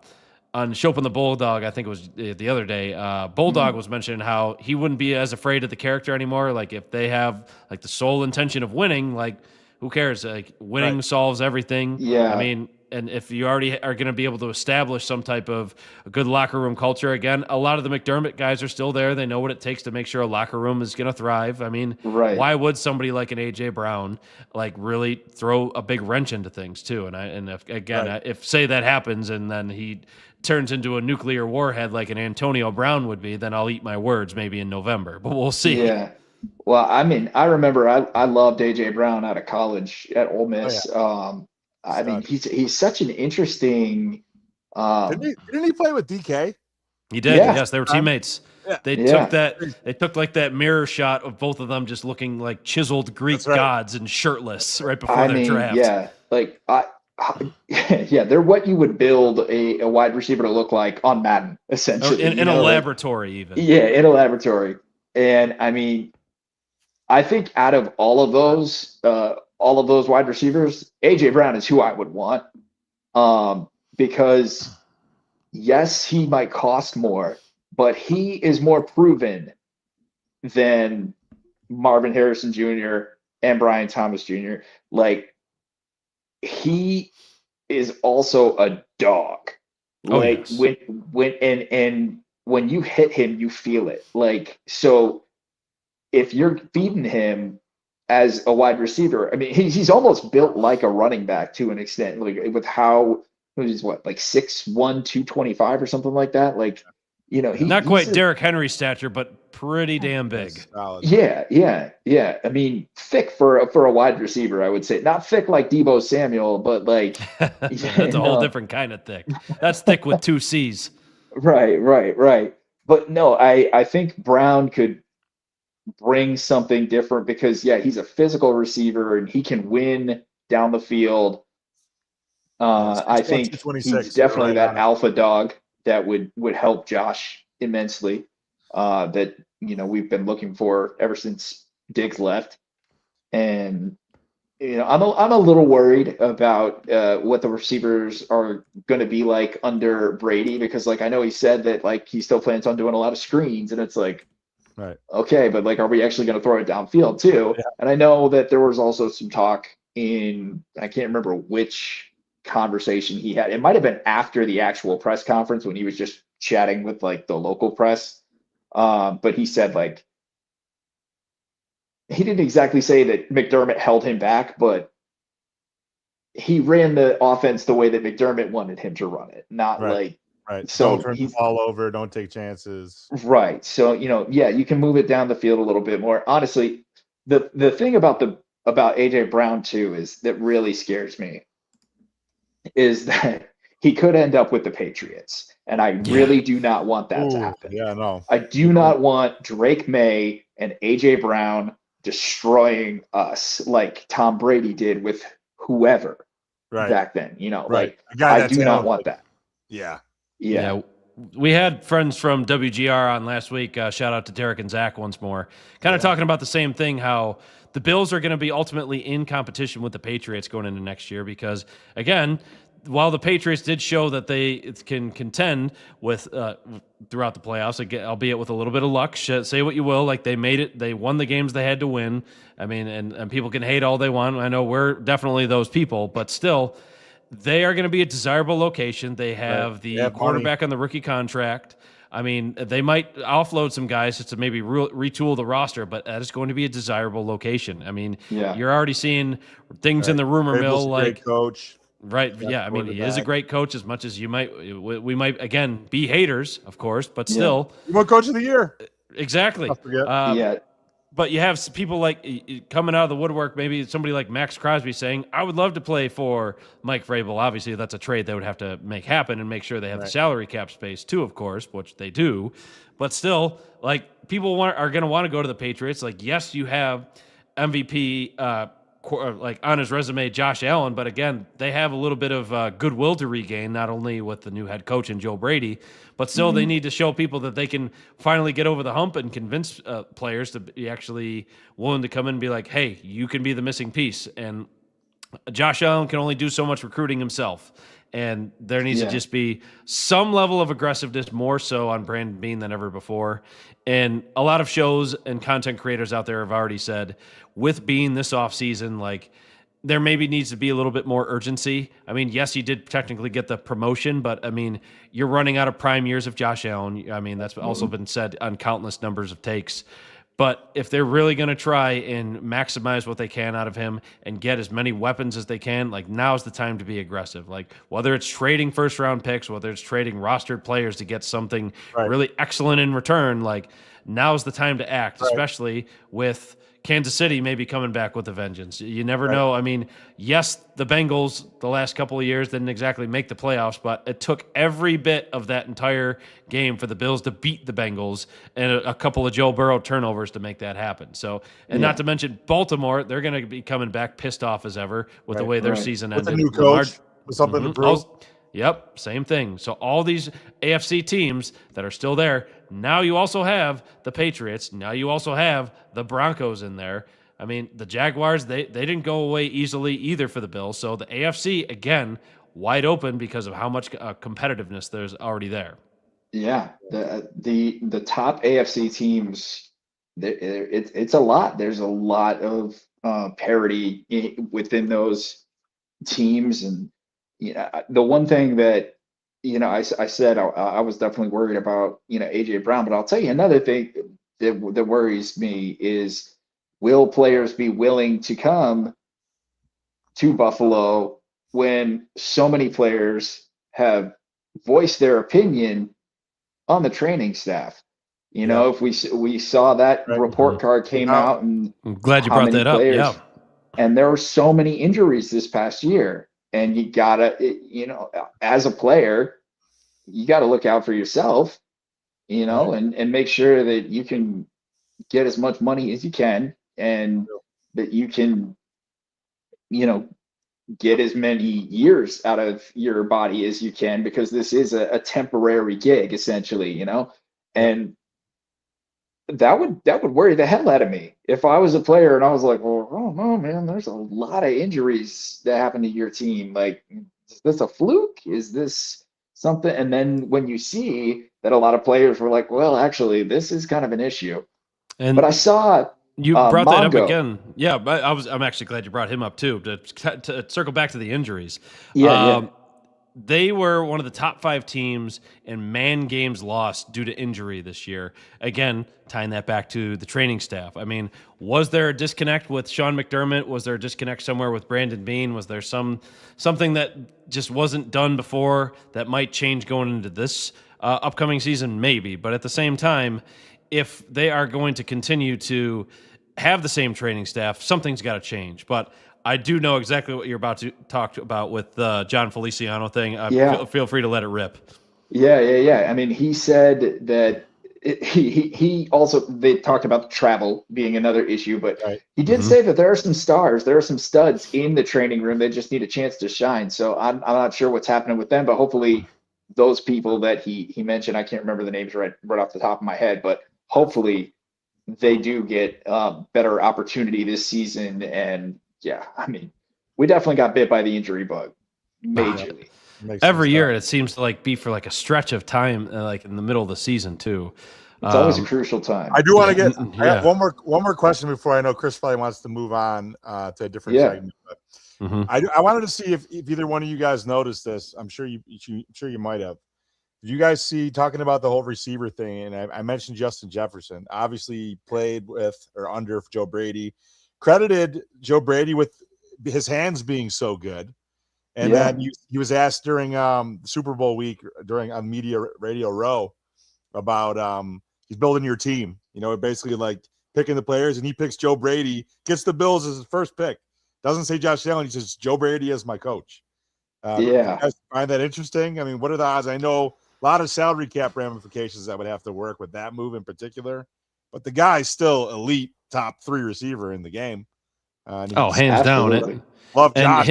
Chopin the Bulldog, I think it was the other day, Bulldog was mentioning how he wouldn't be as afraid of the character anymore. Like if they have like the sole intention of winning, like who cares? Like winning solves everything. Yeah. I mean, and if you already are going to be able to establish some type of a good locker room culture, again, a lot of the McDermott guys are still there. They know what it takes to make sure a locker room is going to thrive. I mean, why would somebody like an A.J. Brown like really throw a big wrench into things too? And if say that happens and then he turns into a nuclear warhead like an Antonio Brown would be, then I'll eat my words maybe in November, but we'll see. Yeah. Well, I mean, I remember I loved A.J. Brown out of college at Ole Miss. I mean, he's such an interesting. Didn't he play with DK? He did. Yeah. Yes, they were teammates. They took that. They took like that mirror shot of both of them just looking like chiseled Greek gods and shirtless right before their draft. Yeah, like they're what you would build a wide receiver to look like on Madden, essentially. In a laboratory, even. Yeah, in a laboratory. And I mean, I think out of all of those wide receivers, A.J. Brown is who I would want. Because yes, he might cost more, but he is more proven than Marvin Harrison Jr. and Brian Thomas Jr. Like, he is also a dog. When you hit him, you feel it. Like, so if you're feeding him as a wide receiver, I mean, he's almost built like a running back to an extent, like with how he's like 6'1", 225 or something like that. Like, he's not quite Derrick Henry stature, but pretty damn big. Yeah. I mean, thick for a wide receiver, I would say. Not thick like Deebo Samuel, but like that's a whole different kind of thick. That's thick with 2 C's. Right. But no, I think Brown could bring something different because he's a physical receiver and he can win down the field. I think he's definitely that alpha dog that would help Josh immensely. That we've been looking for ever since Diggs left, and I'm a little worried about what the receivers are going to be like under Brady because I know he said that he still plans on doing a lot of screens, and it's like. Right. Okay, but are we actually going to throw it downfield too? Yeah. And I know that there was also some talk I can't remember which conversation he had. It might have been after the actual press conference when he was just chatting with the local press. But he said he didn't exactly say that McDermott held him back, but he ran the offense the way that McDermott wanted him to run it, not Right. So don't turn the ball over. Don't take chances. Right. So, you can move it down the field a little bit more. Honestly, the thing about A.J. Brown too is that really scares me is that he could end up with the Patriots. And I really do not want that to happen. Yeah, no. I do not want Drake May and A.J. Brown destroying us like Tom Brady did with whoever back then. I do not want that. Yeah. We had friends from WGR on last week. Shout out to Derek and Zach once more. Kind of talking about the same thing, how the Bills are going to be ultimately in competition with the Patriots going into next year because, again, while the Patriots did show that they can contend with throughout the playoffs, albeit with a little bit of luck, say what you will, they made it. They won the games they had to win. I mean, and people can hate all they want. I know we're definitely those people, but still – they are going to be a desirable location. They have the quarterback on the rookie contract. I mean, they might offload some guys just to maybe retool the roster, but that is going to be a desirable location. I mean, you're already seeing things in the rumor mill great coach. Right. Yeah. I mean, he is a great coach as much as we might, again, be haters, of course, but still. You want coach of the year. Exactly. But you have people coming out of the woodwork, maybe somebody like Max Crosby saying, I would love to play for Mike Vrabel. Obviously, that's a trade they would have to make happen and make sure they have the salary cap space too, of course, which they do. But still, people are going to want to go to the Patriots. Yes, you have MVP like on his resume, Josh Allen, but again, they have a little bit of goodwill to regain, not only with the new head coach and Joe Brady, but still they need to show people that they can finally get over the hump and convince players to be actually willing to come in and be like, hey, you can be the missing piece. And Josh Allen can only do so much recruiting himself. And there needs to just be some level of aggressiveness, more so on Brandon Beane than ever before. And a lot of shows and content creators out there have already said, with Beane this offseason, like, there maybe needs to be a little bit more urgency. I mean, yes, he did technically get the promotion, but I mean, you're running out of prime years of Josh Allen. I mean, that's also been said on countless numbers of takes. But if they're really going to try and maximize what they can out of him and get as many weapons as they can, like, now's the time to be aggressive. Like, whether it's trading first-round picks, whether it's trading rostered players to get something really excellent in return, like, now's the time to act, especially with Kansas City maybe coming back with a vengeance. You never know. I mean, yes, the Bengals the last couple of years didn't exactly make the playoffs, but it took every bit of that entire game for the Bills to beat the Bengals and a couple of Joe Burrow turnovers to make that happen. So, and not to mention Baltimore, they're going to be coming back pissed off as ever with the way their season ended. With a new coach, with something to prove. Yep, same thing. So all these AFC teams that are still there, now you also have the Patriots. Now you also have the Broncos in there. I mean, the Jaguars, they didn't go away easily either for the Bills. So the AFC, again, wide open because of how much competitiveness there's already there. Yeah, the top AFC teams, it's a lot. There's a lot of parity within those teams. And the one thing that, I said I was definitely worried about, AJ Brown, but I'll tell you another thing that worries me is, will players be willing to come to Buffalo when so many players have voiced their opinion on the training staff? If we saw that report card came out, and I'm glad you brought that up. Yeah. And there were so many injuries this past year. And you gotta, as a player, you gotta look out for yourself, and make sure that you can get as much money as you can, and that you can, get as many years out of your body as you can, because this is a temporary gig, essentially, and that would worry the hell out of me if I was a player and I was like, well, oh no, man, there's a lot of injuries that happen to your team. Like, is this a fluke? Is this something? And then when you see that a lot of players were like, well, actually, this is kind of an issue. But I saw you brought that up again. Yeah, but I'm actually glad you brought him up too, to circle back to the injuries. Yeah. They were one of the top 5 teams in man games lost due to injury this year. Again, tying that back to the training staff. I mean, was there a disconnect with Sean McDermott? Was there a disconnect somewhere with Brandon Beane? Was there something that just wasn't done before that might change going into this upcoming season? Maybe. But at the same time, if they are going to continue to have the same training staff, something's got to change. But I do know exactly what you're about to talk about with the John Feliciano thing. Feel free to let it rip. Yeah. I mean, he said that he also, they talked about the travel being another issue, but he did say that there are some stars, there are some studs in the training room that just need a chance to shine. So I'm not sure what's happening with them, but hopefully those people that he mentioned, I can't remember the names right off the top of my head, but hopefully they do get better opportunity this season. And yeah, I mean, we definitely got bit by the injury bug majorly. Every year it seems to be for a stretch of time, like in the middle of the season too. It's always a crucial time. I do want to get I have one more question before I know Chris probably wants to move on to a different segment. But I wanted to see if either one of you guys noticed this. I'm sure you might have. Did you guys see, talking about the whole receiver thing? And I mentioned Justin Jefferson. Obviously played with or under Joe Brady. Credited Joe Brady with his hands being so good. And then he was asked during Super Bowl week on Media Radio Row about he's building your team. Basically like picking the players, and he picks Joe Brady, gets the Bills as his first pick. Doesn't say Josh Allen. He says Joe Brady as my coach. You guys find that interesting? I mean, what are the odds? I know a lot of salary cap ramifications that would have to work with that move in particular, but the guy's still elite top 3 receiver in the game. Hands down. Love Josh.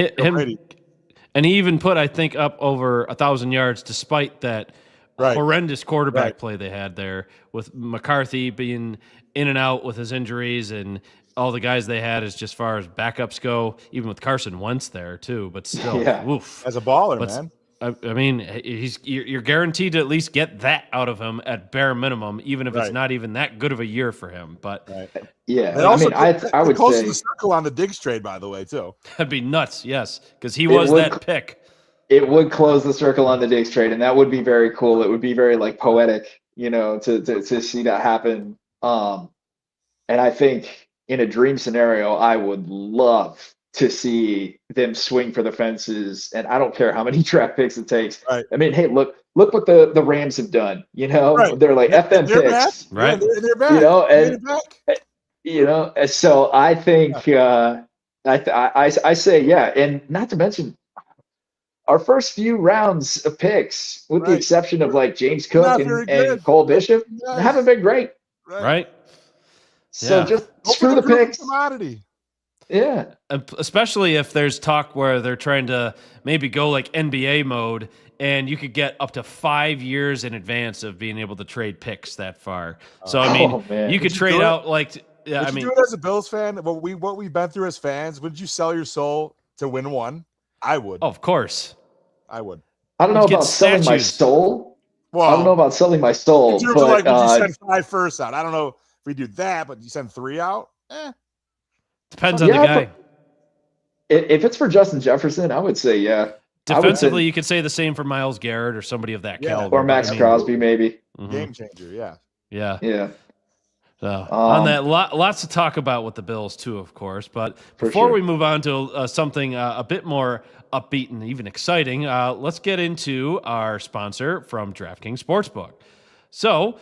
And he even put, I think, up over 1,000 yards despite that horrendous quarterback play they had there with McCarthy being in and out with his injuries and all the guys they had as far as backups go, even with Carson Wentz there too. But still, oof. As a baller, man. I mean, you're guaranteed to at least get that out of him at bare minimum, even if it's not even that good of a year for him. But I would close say to the circle on the Diggs trade, by the way, too. That'd be nuts, yes, because he was that pick. It would close the circle on the Diggs trade, and that would be very cool. It would be very poetic, to see that happen. And I think in a dream scenario, I would love to see them swing for the fences, and I don't care how many draft picks it takes. Right. I mean, hey, look what the Rams have done. They're like F them picks, right? They're back. And so I think I say and not to mention our first few rounds of picks, with the exception of James Cook and Cole Bishop, haven't been great. Right. So just screw the picks. Commodity. Yeah. Especially if there's talk where they're trying to maybe go NBA mode, and you could get up to 5 years in advance of being able to trade picks that far. So, I mean, you could trade out would you do it as a Bills fan? What we've been through as fans, would you sell your soul to win one? I would. Oh, of course. I would. I don't know about selling my soul. Well, I don't know about selling my soul. But, would you send 5 firsts out? I don't know if we do that, but you send 3 out? Depends on the guy. If it's for Justin Jefferson, I would say Defensively, you could say the same for Myles Garrett or somebody of that caliber. Or Max Crosby, maybe. Game changer, yeah. So on that, lots to talk about with the Bills too, of course. But before we move on to something a bit more upbeat and even exciting, let's get into our sponsor from DraftKings Sportsbook. So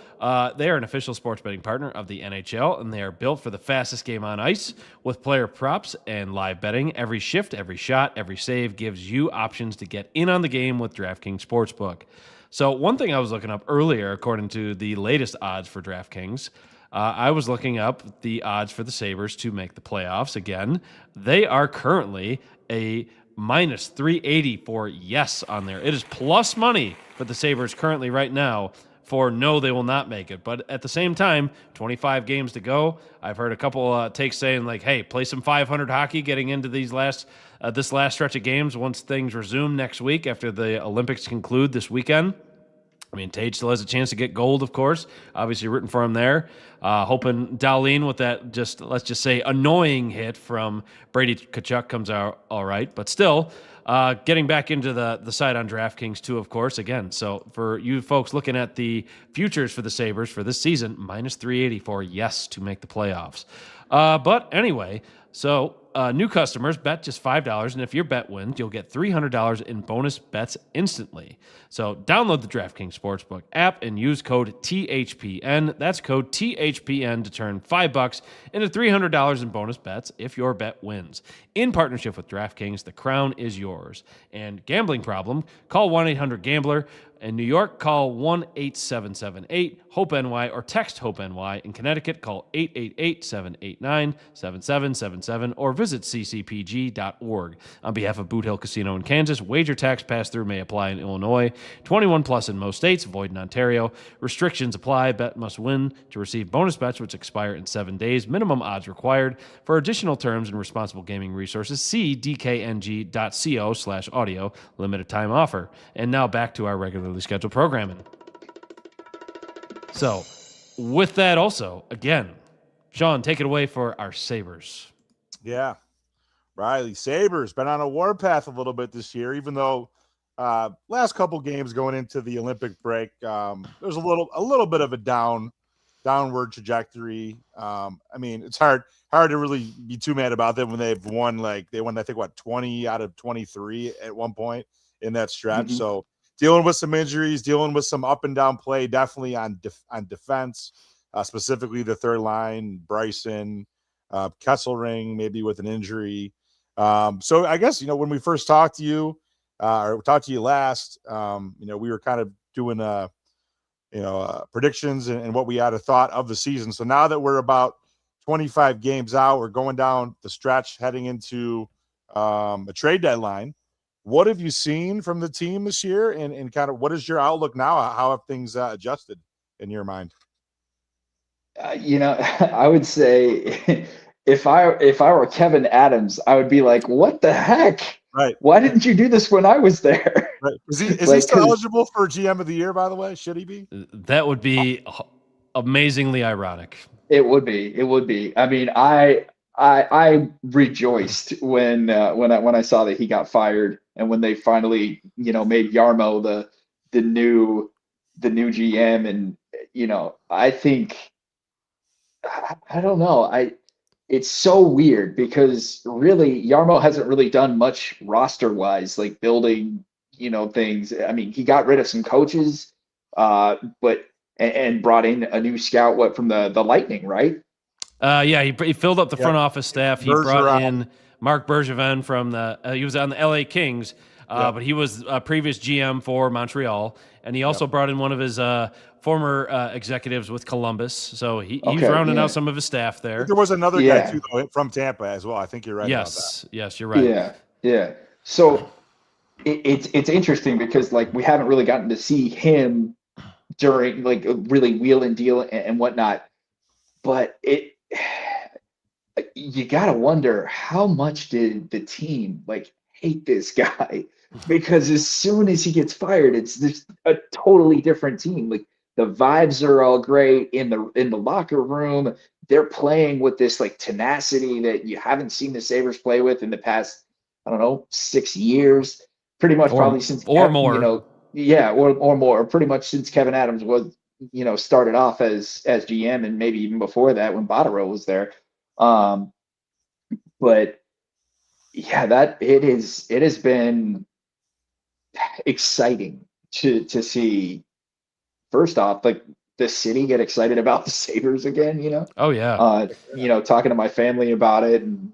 they are an official sports betting partner of the NHL, and they are built for the fastest game on ice with player props and live betting. Every shift, every shot, every save gives you options to get in on the game with DraftKings Sportsbook. So one thing I was looking up earlier, according to the latest odds for DraftKings, I was looking up the odds for the Sabres to make the playoffs again. They are currently a minus 380 for yes on there. It is plus money for the Sabres currently right now for no, they will not make it. But at the same time, 25 games to go. I've heard a couple takes saying hey, play some 500 hockey getting into these this last stretch of games once things resume next week after the Olympics conclude this weekend. I mean, Tage still has a chance to get gold, of course. Obviously rooting for him there. Hoping Dahlin with that let's just say, annoying hit from Brady Tkachuk comes out all right. But still, getting back into the side on DraftKings too, of course, again. So for you folks looking at the futures for the Sabres for this season, minus 384, yes, to make the playoffs. But anyway, so new customers bet just $5, and if your bet wins, you'll get $300 in bonus bets instantly. So download the DraftKings Sportsbook app and use code THPN. That's code THPN to turn $5 into $300 in bonus bets if your bet wins. In partnership with DraftKings, the crown is yours. And gambling problem? Call 1-800-GAMBLER. In New York, call 1-8778-HOPE-NY or text HOPE-NY. In Connecticut, call 888-789-7777 or visit ccpg.org. On behalf of Boot Hill Casino in Kansas, wager tax pass-through may apply in Illinois. 21 plus in most states, void in Ontario. Restrictions apply. Bet must win to receive bonus bets which expire in 7 days. Minimum odds required. For additional terms and responsible gaming resources, see dkng.co/audio. Limited time offer. And now back to our regularly scheduled programming. So, with that also, again, Sean, take it away for our Sabres. Yeah. Riley, Sabres been on a warpath a little bit this year, even though last couple games going into the Olympic break, there's a little bit of a downward trajectory. I mean, it's hard to really be too mad about them when they've won, I think 20 out of 23 at one point in that stretch. Mm-hmm. So dealing with some injuries, dealing with some up and down play, definitely on defense, specifically the third line, Bryson, Kesselring, maybe with an injury. So I guess, when we first talked to you, or talked to you last, we were kind of doing, predictions and what we had a thought of the season. So now that we're about 25 games out. We're going down the stretch heading into a trade deadline. What have you seen from the team this year, and kind of what is your outlook now? How have things adjusted in your mind? I would say if I were Kevin Adams, I would be like, "What the heck? Right? Why didn't you do this when I was there?" Right? Is he still eligible for GM of the year? By the way, should he be? That would be amazingly ironic. It would be. It would be. I mean, I rejoiced when I saw that he got fired, and when they finally made Yarmo the new GM, and I think I don't know. It's so weird because really Yarmo hasn't really done much roster wise, like building, things. I mean, he got rid of some coaches, but and brought in a new scout, from the Lightning, right? Yeah, he filled up the front office staff. He brought in Marc Bergevin from he was on the LA Kings, but he was a previous GM for Montreal, and he also brought in one of his former executives with Columbus. So he's rounding out some of his staff there. There was another guy too, though, from Tampa as well. I think you're right about that. Yes, you're right. Yeah. So it's interesting because we haven't really gotten to see him during really wheel and deal and whatnot, but you gotta wonder how much did the team hate this guy, because as soon as he gets fired, it's just a totally different team. The vibes are all great in the locker room. They're playing with this tenacity that you haven't seen the Sabres play with in the past, I don't know, 6 years, pretty much probably since more. Or more, pretty much since Kevin Adams was started off as GM, and maybe even before that when Botterill was there. But yeah, that it has been exciting to see. First off, the city get excited about the Sabres again, Oh yeah. Talking to my family about it, and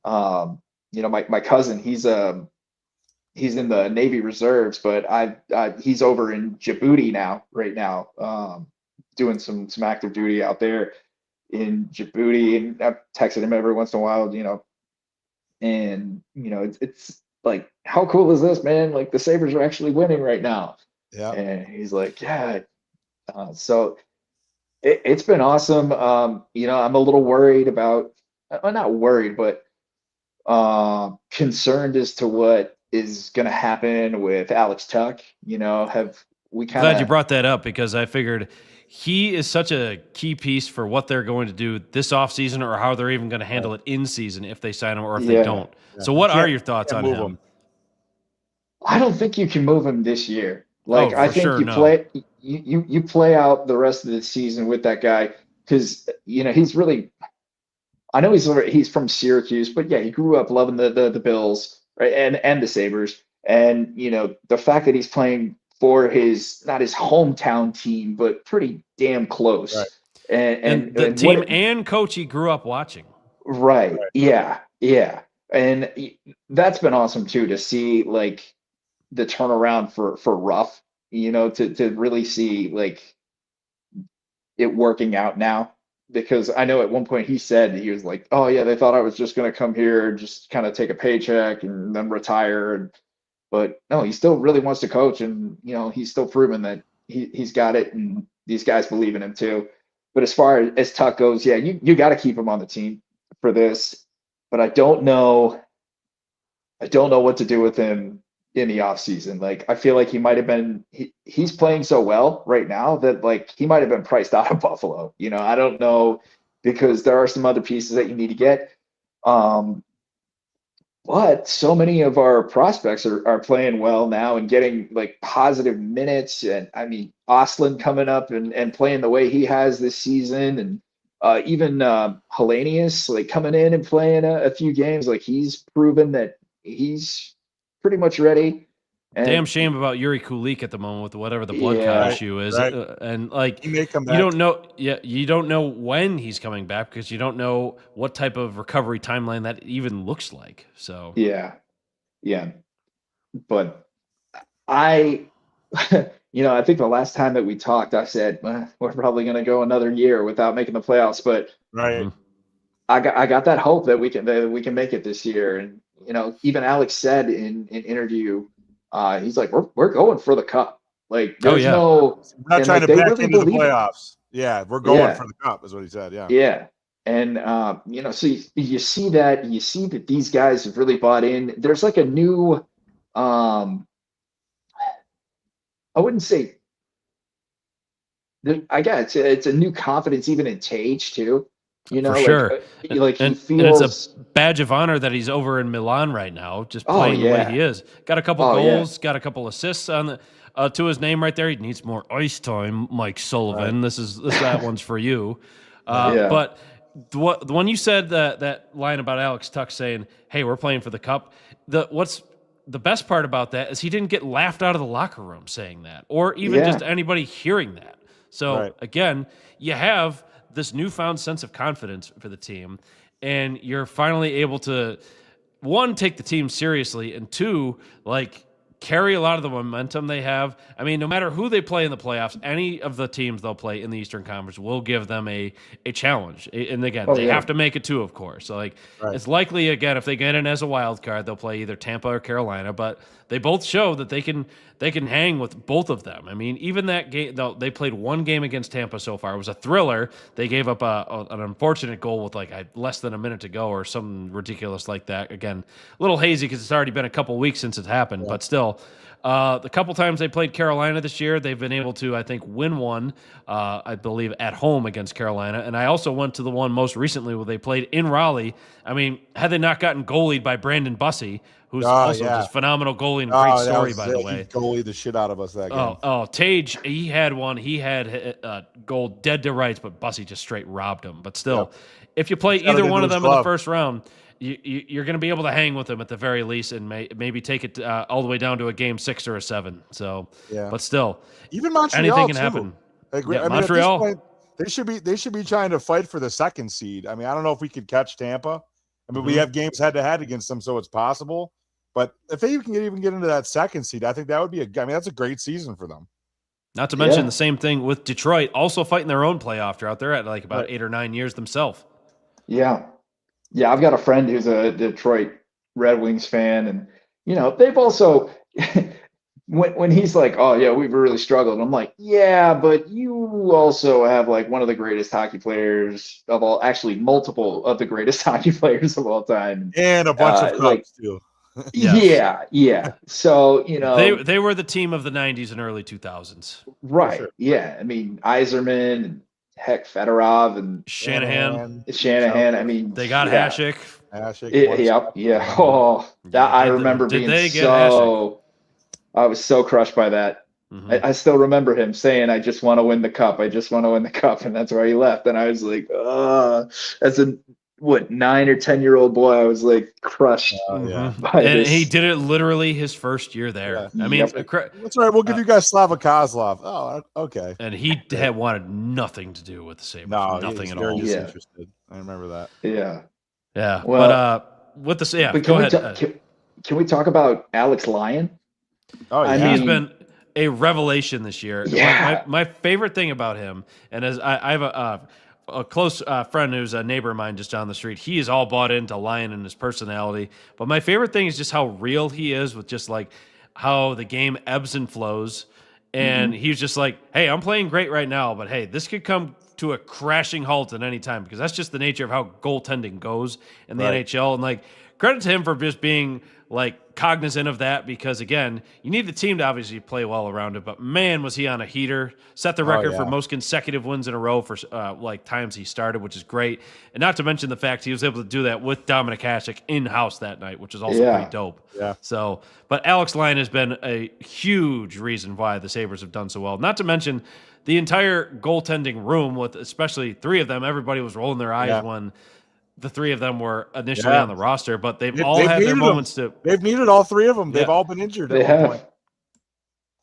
my cousin, he's in the Navy Reserves, but he's over in Djibouti right now, doing some active duty out there in Djibouti, and I've texted him every once in a while, and it's how cool is this, man? The Sabres are actually winning right now. Yeah. And he's like, yeah. So it's been awesome. I'm a little worried about, not worried, but concerned as to what is going to happen with Alex Tuch. Glad you brought that up, because I figured he is such a key piece for what they're going to do this offseason, or how they're even going to handle it in season if they sign him or if they don't. Yeah. So what are your thoughts on him? I don't think you can move him this year. I think you play out the rest of the season with that guy, because he's really, I know he's from Syracuse, but yeah, he grew up loving the Bills, right, and the Sabres, and the fact that he's playing for not his hometown team, but pretty damn close, right. and the team and coach he grew up watching, right. Yeah, and that's been awesome too, to see the turnaround for Ruff, to really see it working out now. Because I know at one point he said, he was like, oh yeah, they thought I was just going to come here and just kind of take a paycheck and then retire. But no, he still really wants to coach, and he's still proven that he's got it, and these guys believe in him too. But as far as Tuch goes, yeah, you got to keep him on the team for this. But I don't know what to do with him in the offseason. I feel like he might have been, he's playing so well right now that he might have been priced out of Buffalo. I don't know, because there are some other pieces that you need to get. But so many of our prospects are playing well now and getting positive minutes. And I mean, Ostlund coming up and playing the way he has this season, and even Hellenius coming in and playing a few games. He's proven that he's pretty much ready. And damn shame about Yuri Kulik at the moment with whatever the blood clot issue is, right. And he may come back. You don't know when he's coming back, because you don't know what type of recovery timeline that even looks like. So yeah, but I think the last time that we talked, I said we're probably going to go another year without making the playoffs, but right. I got that hope that we can make it this year. And even Alex said in an interview, he's like, we're going for the cup. Like there's no, we're not trying to they back really into the believe playoffs. Yeah, we're going for the cup, is what he said. Yeah. Yeah. And so you see that these guys have really bought in. There's like a new I wouldn't say I guess it's a new confidence even in Tage too. For sure. Like he feels, and it's a badge of honor that he's over in Milan right now, just playing the way he is. Got a couple goals, got a couple assists on the to his name right there. He needs more ice time, Mike Sullivan. Right. That one's for you. But when you said that line about Alex Tuch saying, "Hey, we're playing for the cup," what's the best part about that is he didn't get laughed out of the locker room saying that, or even just anybody hearing that. So again, you have this newfound sense of confidence for the team, and you're finally able to, one, take the team seriously, and two, like, carry a lot of the momentum they have. I mean, no matter who they play in the playoffs, any of the teams they'll play in the Eastern Conference will give them a challenge. And again, they have to make it too, of course. So, like, it's likely, again, if they get in as a wild card, they'll play either Tampa or Carolina, but they both show that they can hang with both of them. I mean, even that game, they played one game against Tampa so far. It was a thriller. They gave up an unfortunate goal with like less than a minute to go or something ridiculous like that. Again, a little hazy because it's already been a couple weeks since it happened, but still. The couple times they played Carolina this year, they've been able to, I think, win one, I believe, at home against Carolina. And I also went to the one most recently where they played in Raleigh. I mean, had they not gotten goalied by Brandon Bussey, who's also just phenomenal goalie and great story, by the way. He goalied the shit out of us that game. Tage, he had one. He had goal dead to rights, but Bussey just straight robbed him. But still, if you play either one of them in the first round, you're going to be able to hang with them at the very least, and maybe take it all the way down to a game 6 or a 7. So, but still, even Montreal, anything can happen. I mean, Montreal, at this point, they should be trying to fight for the 2nd seed. I mean, I don't know if we could catch Tampa. I mean, we have games head to head against them, so it's possible. But if they can even get into that 2nd seed, I think that would be that's a great season for them. Not to mention the same thing with Detroit, also fighting their own playoff drought. They're at like about 8 or 9 years themselves. Yeah. Yeah, I've got a friend who's a Detroit Red Wings fan, and they've also when he's like, "Oh yeah, we've really struggled," I'm like, "Yeah, but you also have like one of the greatest hockey players of all, actually multiple of the greatest hockey players of all time, and a bunch of cups too." Yeah. So they were the team of the '90s and early 2000s, right? Sure. Yeah, I mean Yzerman and Fedorov and Shanahan. I mean, they got Hasek. Yeah. Oh, that I remember being so. I was so crushed by that. Mm-hmm. I still remember him saying, "I just want to win the cup. I just want to win the cup," and that's where he left. And I was like, as a 9 or 10-year-old boy, I was like crushed. And he did it literally his first year there. I mean, that's right. We'll give you guys Slava Kozlov. Oh, okay. And he had wanted nothing to do with the Sabres. No, nothing at all. Disinterested. I remember that. Yeah. Well, but with the but go ahead. Can we talk about Alex Lyon? Oh, yeah. He's been a revelation this year. Yeah. My favorite thing about him, and as I have a close friend who's a neighbor of mine just down the street, he is all bought into Lyon and his personality. But my favorite thing is just how real he is with just like how the game ebbs and flows. And he's just like, "Hey, I'm playing great right now, but hey, this could come to a crashing halt at any time," because that's just the nature of how goaltending goes in the NHL. And like, credit to him for just being like cognizant of that, because again, you need the team to obviously play well around it, but man, was he on a heater. Set the record for most consecutive wins in a row for like times he started, which is great. And not to mention the fact he was able to do that with Dominik Hasek in-house that night, which is also pretty dope. So, but Alex Lyon has been a huge reason why the Sabres have done so well. Not to mention the entire goaltending room, with especially 3 of them. Everybody was rolling their eyes when the 3 of them were initially on the roster, but they've all had their moments to. They've needed all 3 of them. They've all been injured. They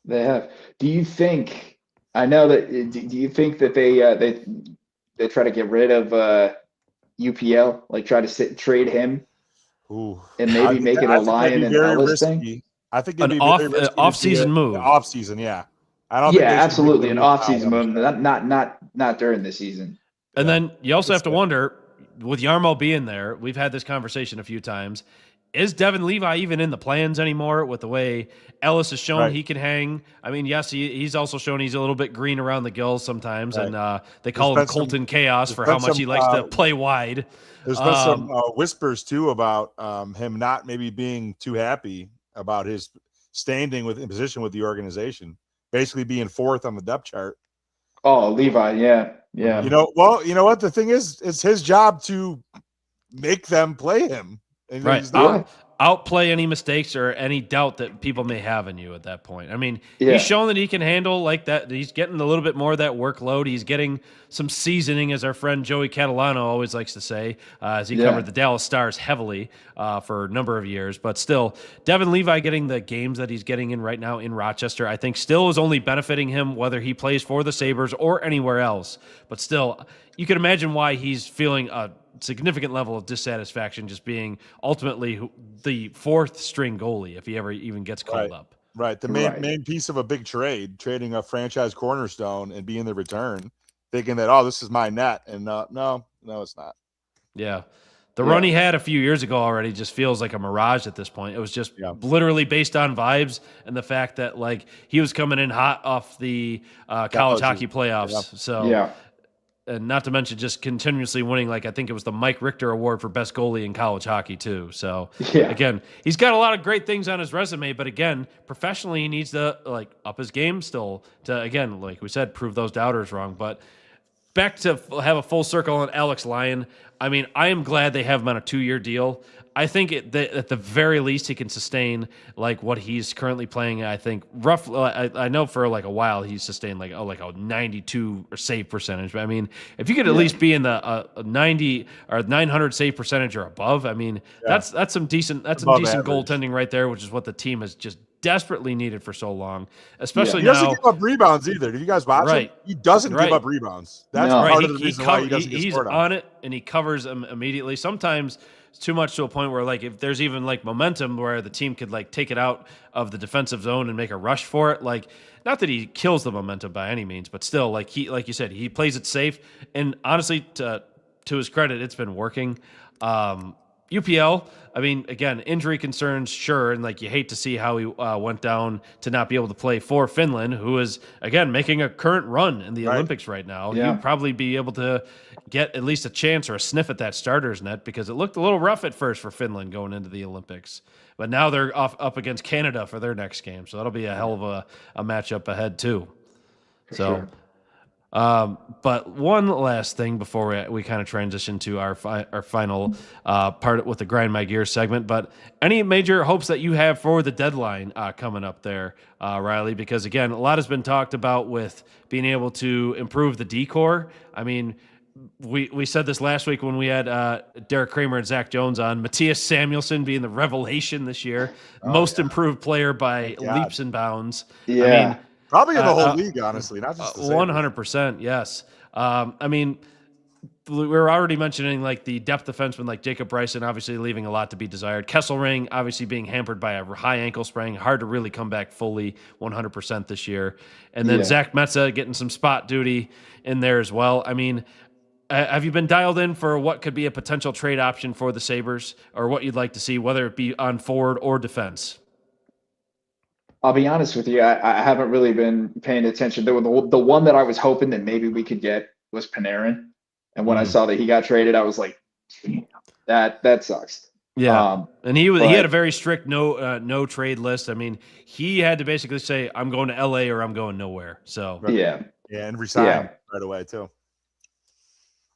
They have. Do you think? I know that. Do you think that they try to get rid of UPL, like try to trade him, and maybe make it a Lyon and Ellis thing? I think an off-season move. Off-season, yeah. I don't. Yeah, absolutely, an off-season move. Not during the season. And then you also have to wonder, with Yarmo being there, we've had this conversation a few times. Is Devin Levi even in the plans anymore with the way Ellis has shown he can hang? I mean, yes, he's also shown he's a little bit green around the gills sometimes, and they call him Colton Chaos for how much he likes to play wide. There's been some whispers, too, about him not maybe being too happy about his standing in position with the organization, basically being fourth on the depth chart. Oh, Levi, yeah. You know what? The thing is, it's his job to make them play him. And right. Outplay any mistakes or any doubt that people may have in you at that point. I mean, he's shown that he can handle like that. He's getting a little bit more of that workload. He's getting some seasoning, as our friend Joey Catalano always likes to say, as he covered the Dallas Stars heavily for a number of years. But still, Devin Levi getting the games that he's getting in right now in Rochester, I think still is only benefiting him, whether he plays for the Sabres or anywhere else. But still, you can imagine why he's feeling a significant level of dissatisfaction just being ultimately the fourth string goalie if he ever even gets called up. Right. The main piece of a big trade, trading a franchise cornerstone and being the return, thinking that, this is my net. And no, it's not. Yeah. The run he had a few years ago already just feels like a mirage at this point. It was just literally based on vibes and the fact that like he was coming in hot off the college hockey playoffs. Yeah. So and not to mention just continuously winning, like I think it was the Mike Richter Award for best goalie in college hockey too. So again, he's got a lot of great things on his resume, but again, professionally he needs to like up his game still to, again, like we said, prove those doubters wrong. But back to have a full circle on Alex Lyon. I mean, I am glad they have him on a 2-year deal. I think that at the very least he can sustain like what he's currently playing. I think roughly, I know for like a while he's sustained like a 92 save percentage. But I mean, if you could at least be in the 90 or 900 save percentage or above, I mean, that's some decent goaltending right there, which is what the team has just desperately needed for so long. Especially he doesn't give up rebounds either. Did you guys watch him? He doesn't give up rebounds. That's part of the reason why he doesn't get scored on. He's on it and he covers them immediately. Sometimes it's too much to a point where like if there's even like momentum where the team could like take it out of the defensive zone and make a rush for it. Like not that he kills the momentum by any means, but still like you said, he plays it safe. And honestly, to his credit, it's been working. UPL, I mean, again, injury concerns, sure, and like you hate to see how he went down to not be able to play for Finland, who is, again, making a current run in the Olympics right now. You'd probably be able to get at least a chance or a sniff at that starter's net because it looked a little rough at first for Finland going into the Olympics. But now they're up against Canada for their next game, so that'll be a hell of a matchup ahead too. Sure. But one last thing before we kind of transition to our final part with the Grind My Gears segment. But any major hopes that you have for the deadline coming up there, Riley? Because again, a lot has been talked about with being able to improve the D-core. I mean, we said this last week when we had Derek Kramer and Zach Jones on. Matthias Samuelsson being the revelation this year, most improved player by leaps and bounds. Yeah. I mean, probably in the whole league, honestly, not just 100%. Yes. I mean, we were already mentioning like the depth defenseman, like Jacob Bryson, obviously leaving a lot to be desired. Kesselring, obviously being hampered by a high ankle sprain, hard to really come back fully 100% this year. And then Zach Metza getting some spot duty in there as well. I mean, have you been dialed in for what could be a potential trade option for the Sabres or what you'd like to see, whether it be on forward or defense? I'll be honest with you. I haven't really been paying attention. The one that I was hoping that maybe we could get was Panarin. And when I saw that he got traded, I was like, that sucks. Yeah. And he had a very strict no trade list. I mean, he had to basically say, I'm going to LA or I'm going nowhere. So Yeah, and resign right away too.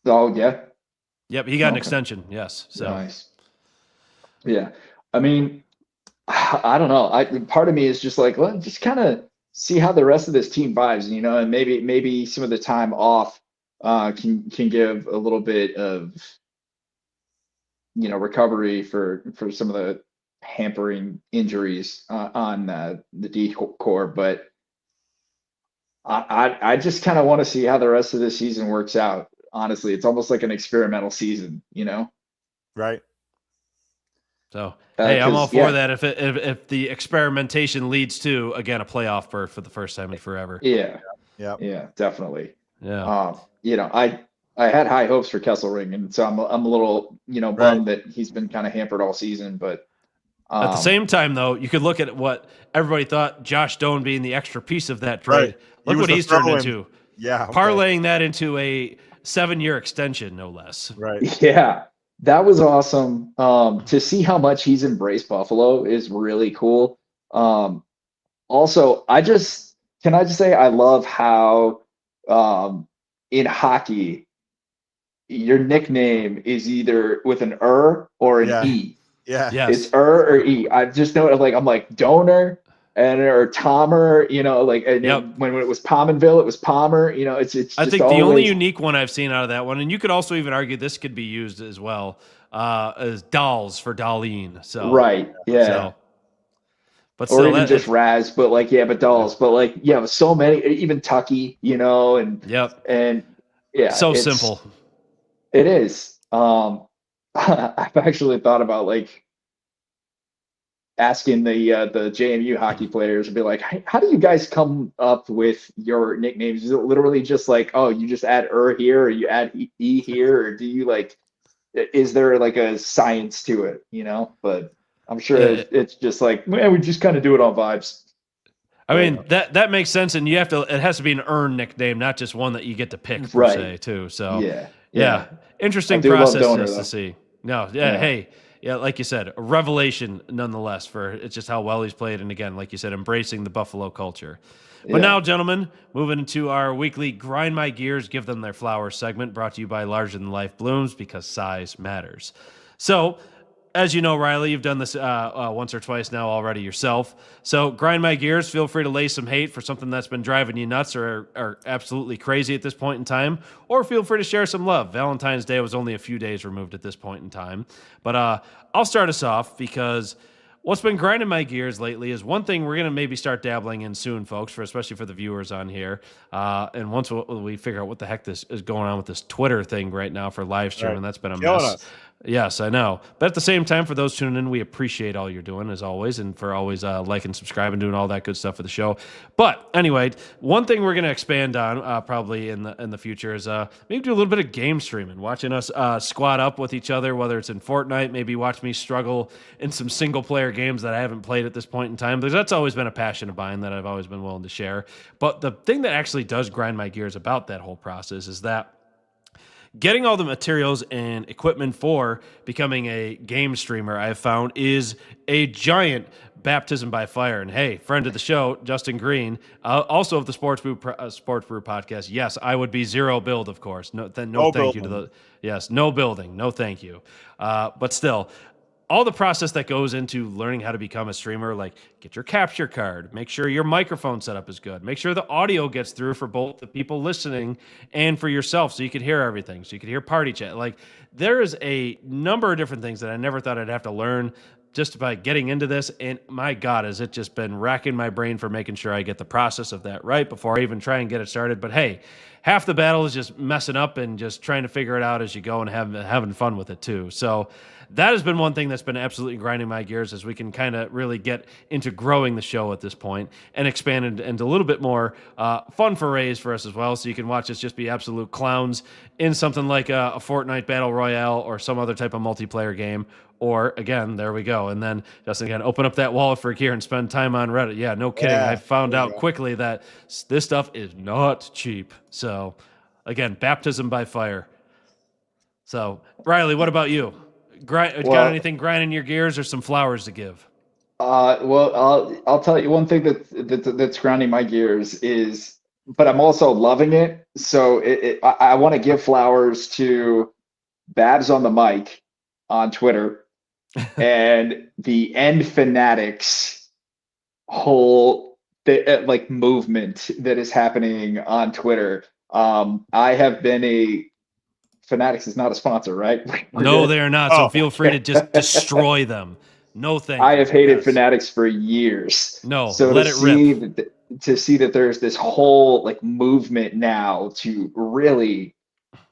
Oh yeah. Yep, he got an extension. Yes. So nice. Yeah. I mean, I don't know. Part of me is just like, well, just kind of see how the rest of this team vibes, and maybe some of the time off can give a little bit of recovery for some of the hampering injuries on the D core. But I just kind of want to see how the rest of the season works out. Honestly, it's almost like an experimental season, Right. So, hey, I'm all for that. If the experimentation leads to, again, a playoff berth for the first time in forever. Yeah, definitely. Yeah. I had high hopes for Kesselring, and so I'm a little, bummed that he's been kind of hampered all season. But at the same time, though, you could look at what everybody thought, Josh Doan being the extra piece of that trade. Right. Look what he's turned into. Yeah. Parlaying that into a 7-year extension, no less. Right. Yeah. That was awesome. To see how much he's embraced Buffalo is really cool. Also, can I just say I love how in hockey your nickname is either with an or an E. Yeah. Yes. It's or E. I just know I'm like Donor or Tomer, when it was Pominville, it was Palmer, it's just I think the only unique one I've seen out of that one, and you could also even argue this could be used as well, is Dolls for Darlene. So right. Yeah. But or even just Raz, but but Dolls, but so many, even Tucky, and and yeah, so simple. It is. I've actually thought about asking the JMU hockey players and be like, how do you guys come up with your nicknames? Is it literally just you just add here, or you add E here, or do you is there a science to it, But I'm sure it's just man, we just kind of do it on vibes. I mean, that makes sense, and it has to be an earned nickname, not just one that you get to pick per se too. So yeah. Interesting process to see. No, hey. Yeah, like you said, a revelation nonetheless it's just how well he's played. And again, like you said, embracing the Buffalo culture. But now, gentlemen, moving into our weekly Grind My Gears, Give Them Their Flowers segment, brought to you by Larger Than Life Blooms, because size matters. So, as you know, Riley, you've done this once or twice now already yourself. So grind my gears. Feel free to lay some hate for something that's been driving you nuts or are absolutely crazy at this point in time. Or feel free to share some love. Valentine's Day was only a few days removed at this point in time. But I'll start us off because what's been grinding my gears lately is one thing we're going to maybe start dabbling in soon, folks, especially for the viewers on here. And once we figure out what the heck this is going on with this Twitter thing right now for live streaming, that's been a mess. Yes, I know. But at the same time, for those tuning in, we appreciate all you're doing, as always, and for always liking, subscribing, doing all that good stuff for the show. But anyway, one thing we're going to expand on probably in the future is maybe do a little bit of game streaming, watching us squad up with each other, whether it's in Fortnite, maybe watch me struggle in some single-player games that I haven't played at this point in time, because that's always been a passion of mine that I've always been willing to share. But the thing that actually does grind my gears about that whole process is that getting all the materials and equipment for becoming a game streamer, I've found, is a giant baptism by fire. And hey, friend of the show, Justin Green, also of the Sports Brew podcast. Yes, I would be zero build, of course. No thank you to the no building, no thank you. But still, all the process that goes into learning how to become a streamer, like get your capture card, make sure your microphone setup is good, make sure the audio gets through for both the people listening and for yourself so you could hear everything, so you could hear party chat. Like, there is a number of different things that I never thought I'd have to learn just by getting into this. And my God, has it just been racking my brain for making sure I get the process of that right before I even try and get it started. But hey, half the battle is just messing up and just trying to figure it out as you go and having fun with it too. So that has been one thing that's been absolutely grinding my gears, as we can kind of really get into growing the show at this point and expand into a little bit more fun forays for us as well. So you can watch us just be absolute clowns in something like a Fortnite Battle Royale or some other type of multiplayer game. Or again, there we go. And then Justin, again, open up that wallet for gear and spend time on Reddit. Yeah, no kidding. I found out quickly that this stuff is not cheap. So again, baptism by fire. So Riley, what about you? Got anything grinding your gears or some flowers to give? Well, I'll tell you one thing that's grinding my gears is, but I'm also loving it. So I want to give flowers to Babs on the mic on Twitter and the End Fanatics whole movement that is happening on Twitter. I have been Fanatics is not a sponsor, right? No, they are not. So feel free to just destroy them. No thank you. I have hated Fanatics for years. No, so let it rip. To see that there's this whole movement now to really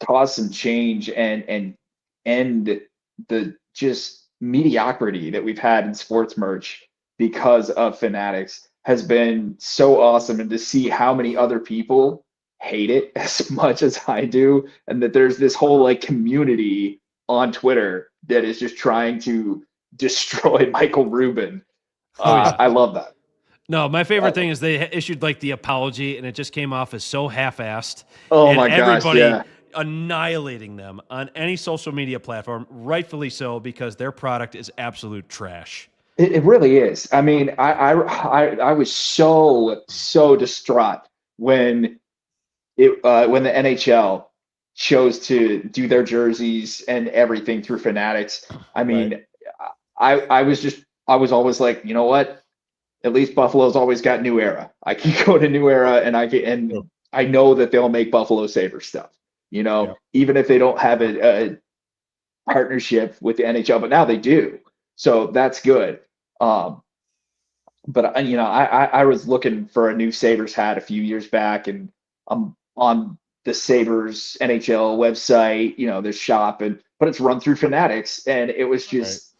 cause some change and end the just mediocrity that we've had in sports merch because of Fanatics has been so awesome. And to see how many other people hate it as much as I do, and that there's this whole like community on Twitter that is just trying to destroy Michael Rubin. I love that. No, my favorite thing is they issued like the apology, and it just came off as so half-assed. Oh and my gosh, everybody annihilating them on any social media platform, rightfully so, because their product is absolute trash. It really is. I mean, I was so distraught when when the NHL chose to do their jerseys and everything through Fanatics. I mean, I was always like, you know what? At least Buffalo's always got New Era. I can go to New Era and I know that they'll make Buffalo Sabres stuff. Even if they don't have a partnership with the NHL, but now they do. So that's good. But I was looking for a new Sabres hat a few years back, and I'm on the Sabres NHL website, their shop, but it's run through Fanatics, and it was just,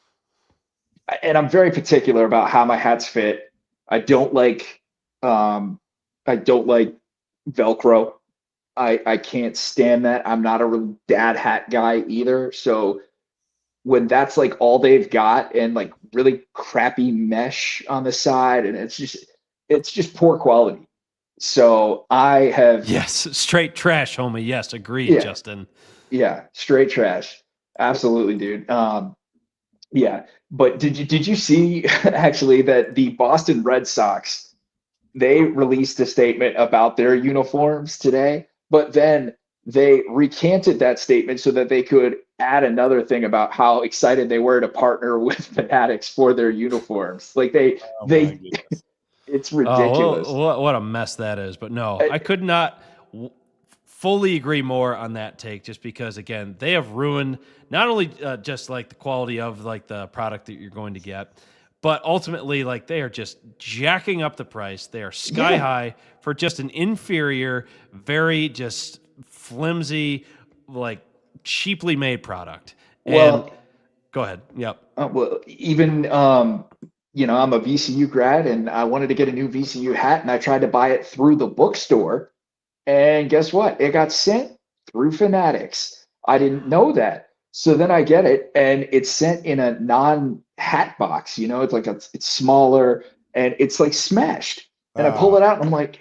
and I'm very particular about how my hats fit. I don't like Velcro. I can't stand that. I'm not a real dad hat guy either. So when that's like all they've got and like really crappy mesh on the side, and it's just poor quality. So I have straight trash, homie. Yes, agreed, Justin. Yeah, straight trash. Absolutely, dude. Yeah, but did you see actually that the Boston Red Sox, they released a statement about their uniforms today, but then they recanted that statement so that they could add another thing about how excited they were to partner with Fanatics for their uniforms. Like it's ridiculous. What a mess that is. But no, I could not fully agree more on that take, just because, again, they have ruined not only just like the quality of like the product that you're going to get, but ultimately like they are just jacking up the price. They are sky high for just an inferior, very just flimsy, like cheaply made product. And go ahead. Yep. Well, even I'm a VCU grad, and I wanted to get a new VCU hat, and I tried to buy it through the bookstore, and guess what? It got sent through Fanatics. I didn't know that. So then I get it, and it's sent in a non-hat box. It's like it's smaller, and it's like smashed. And I pull it out, and I'm like,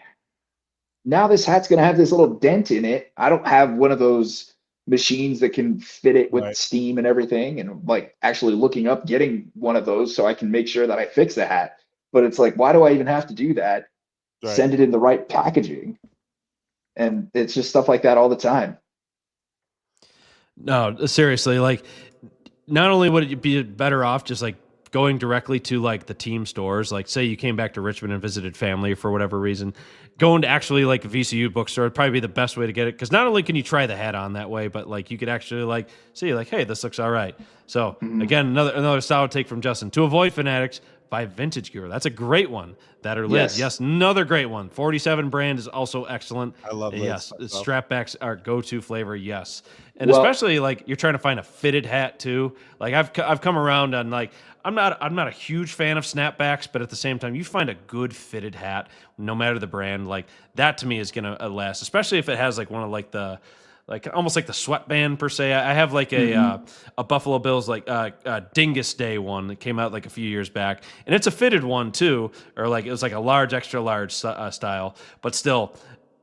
now this hat's gonna have this little dent in it. I don't have one of those machines that can fit it with steam and everything. And I'm like actually looking up getting one of those so I can make sure that I fix the hat. But it's like, why do I even have to do that? Send it in the right packaging. And it's just stuff like that all the time. No, seriously, like not only would it be better off just like going directly to like the team stores, like say you came back to Richmond and visited family for whatever reason, going to actually like a VCU bookstore would probably be the best way to get it, because not only can you try the hat on that way, but like you could actually like see like, hey, this looks all right. So again, another solid take from Justin. To avoid Fanatics, buy vintage gear. That's a great one. That or lids. Yes, another great one. 47 brand is also excellent. I love lids. Yes, strapbacks are go-to flavor. Yes, and especially like you're trying to find a fitted hat too. Like I've come around on like I'm not a huge fan of snapbacks, but at the same time, you find a good fitted hat, no matter the brand, like that to me is gonna last. Especially if it has like one of like the almost like the sweatband per se. I have like a Buffalo Bills like Dingus Day one that came out like a few years back, and it's a fitted one too, or like it was like a large, extra large style. But still,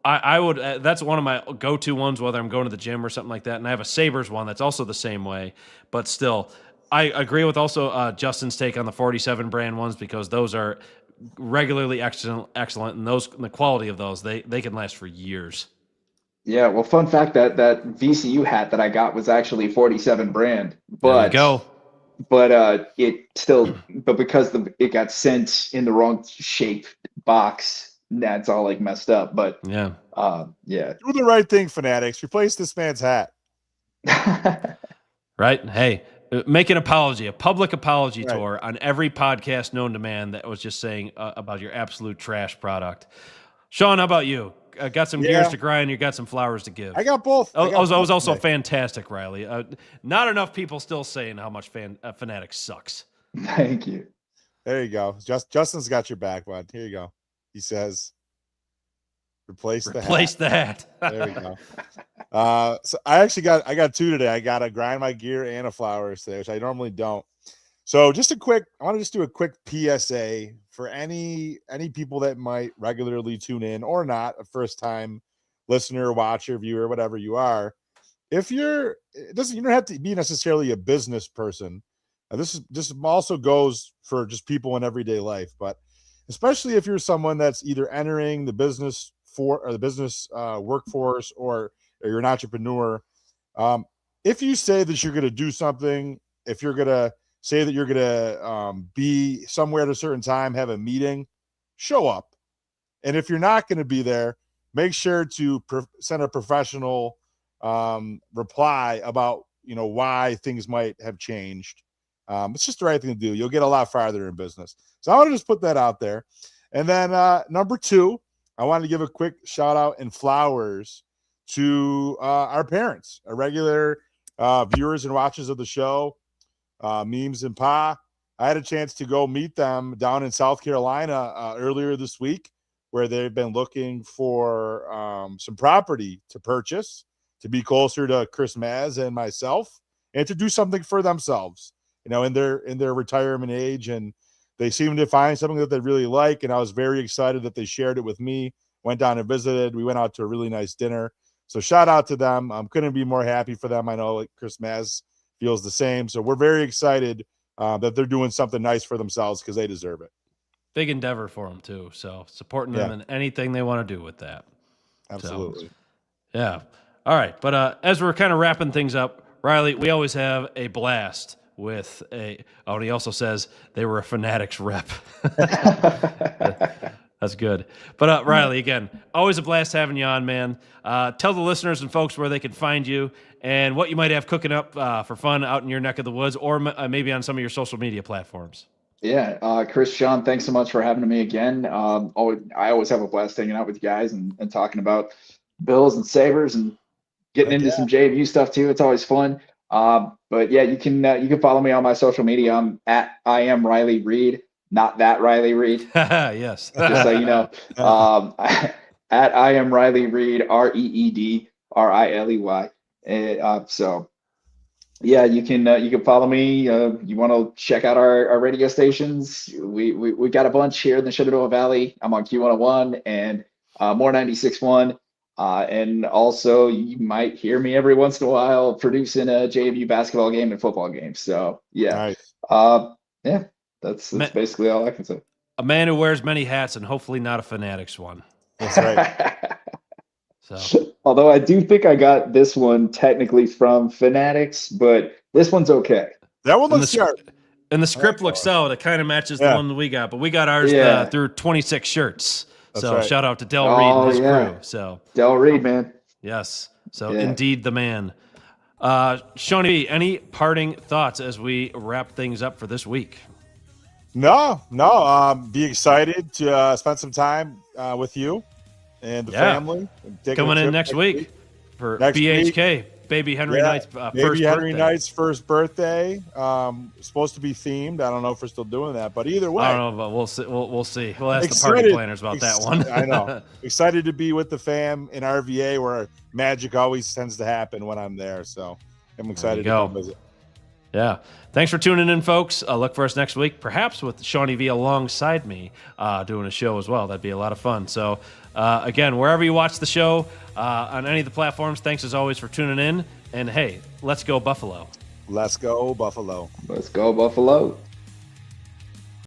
I would that's one of my go-to ones, whether I'm going to the gym or something like that. And I have a Sabres one that's also the same way. But still, I agree with also Justin's take on the 47 brand ones, because those are regularly excellent, and the quality of those they can last for years. Yeah, well, fun fact that VCU hat that I got was actually 47 brand, but there you go. But but because it got sent in the wrong shape box, that's all like messed up. But do the right thing, Fanatics. Replace this man's hat. Right? Hey, make an apology, a public apology tour on every podcast known to man that was just saying about your absolute trash product. Sean, how about you? Got some gears to grind. You got some flowers to give. I got both. I was also fantastic, Riley. Not enough people still saying how much Fanatics sucks. Thank you. There you go. Justin's got your back, bud. Here you go. He says, Replace the hat. There we go. So I got two today. I got to grind my gear and a flowers today, which I normally don't. So I want to just do a quick PSA for any people that might regularly tune in or not, a first time listener, watcher, viewer, whatever you are. You don't have to be necessarily a business person. This also goes for just people in everyday life, but especially if you're someone that's either entering the business workforce or you're an entrepreneur. If you say that you're going to do something, if you're going to say that you're going to be somewhere at a certain time, have a meeting, show up. And if you're not going to be there, make sure to send a professional reply about, why things might have changed. It's just the right thing to do. You'll get a lot farther in business. So I want to just put that out there. And then number two, I wanted to give a quick shout out and flowers to our parents, our regular viewers and watchers of the show, Memes and Pa. I had a chance to go meet them down in South Carolina earlier this week, where they've been looking for some property to purchase to be closer to Chris Maz and myself, and to do something for themselves, in their retirement age. And they seemed to find something that they really like. And I was very excited that they shared it with me, went down and visited. We went out to a really nice dinner. So shout out to them. Couldn't be more happy for them. I know Chris Maz feels the same. So we're very excited that they're doing something nice for themselves, because they deserve it. Big endeavor for them too. So supporting them in anything they want to do with that. Absolutely. So, yeah. All right. But as we're kind of wrapping things up, Riley, we always have a blast with and he also says they were a Fanatics rep. That's good. But Riley, again, always a blast having you on, man. Tell the listeners and folks where they can find you and what you might have cooking up for fun out in your neck of the woods, or maybe on some of your social media platforms. Yeah, Chris, Sean, thanks so much for having me again. I always have a blast hanging out with you guys and talking about Bills and Sabres and getting into some JV stuff too. It's always fun. But yeah, you can follow me on my social media. I'm at I am Riley Reed, not that Riley Reed. Yes. Just so you know. At I am Riley Reed, ReedRiley. So yeah, you can follow me. You want to check out our radio stations. We got a bunch here in the Shenandoah Valley. I'm on Q101 and More 96.1. And also, you might hear me every once in a while producing a JV basketball game and football game. So yeah, nice. That's basically all I can say. A man who wears many hats, and hopefully not a Fanatics one. That's right. So, although I do think I got this one technically from Fanatics, but this one's okay. That one looks sharp. And the script looks out. It kind of matches the one that we got, but we got ours through 26 shirts. That's right. Shout out to Del Reed and his crew. So Del Reed, man. Yes. So indeed the man. Shawnee, any parting thoughts as we wrap things up for this week? No. Be excited to spend some time with you and the family. Coming in next week for BHK. Baby Henry Knight's Knight's first birthday. Supposed to be themed. I don't know if we're still doing that, but either way, I don't know, but we'll see. We'll see. We'll ask the party planners about that one. I know. Excited to be with the fam in RVA, where magic always tends to happen when I'm there. So I'm excited to come visit. Yeah. Thanks for tuning in, folks. Look for us next week, perhaps with Shawnee V alongside me doing a show as well. That'd be a lot of fun. So, again, wherever you watch the show, on any of the platforms, thanks as always for tuning in. And, hey, let's go Buffalo. Let's go Buffalo. Let's go Buffalo.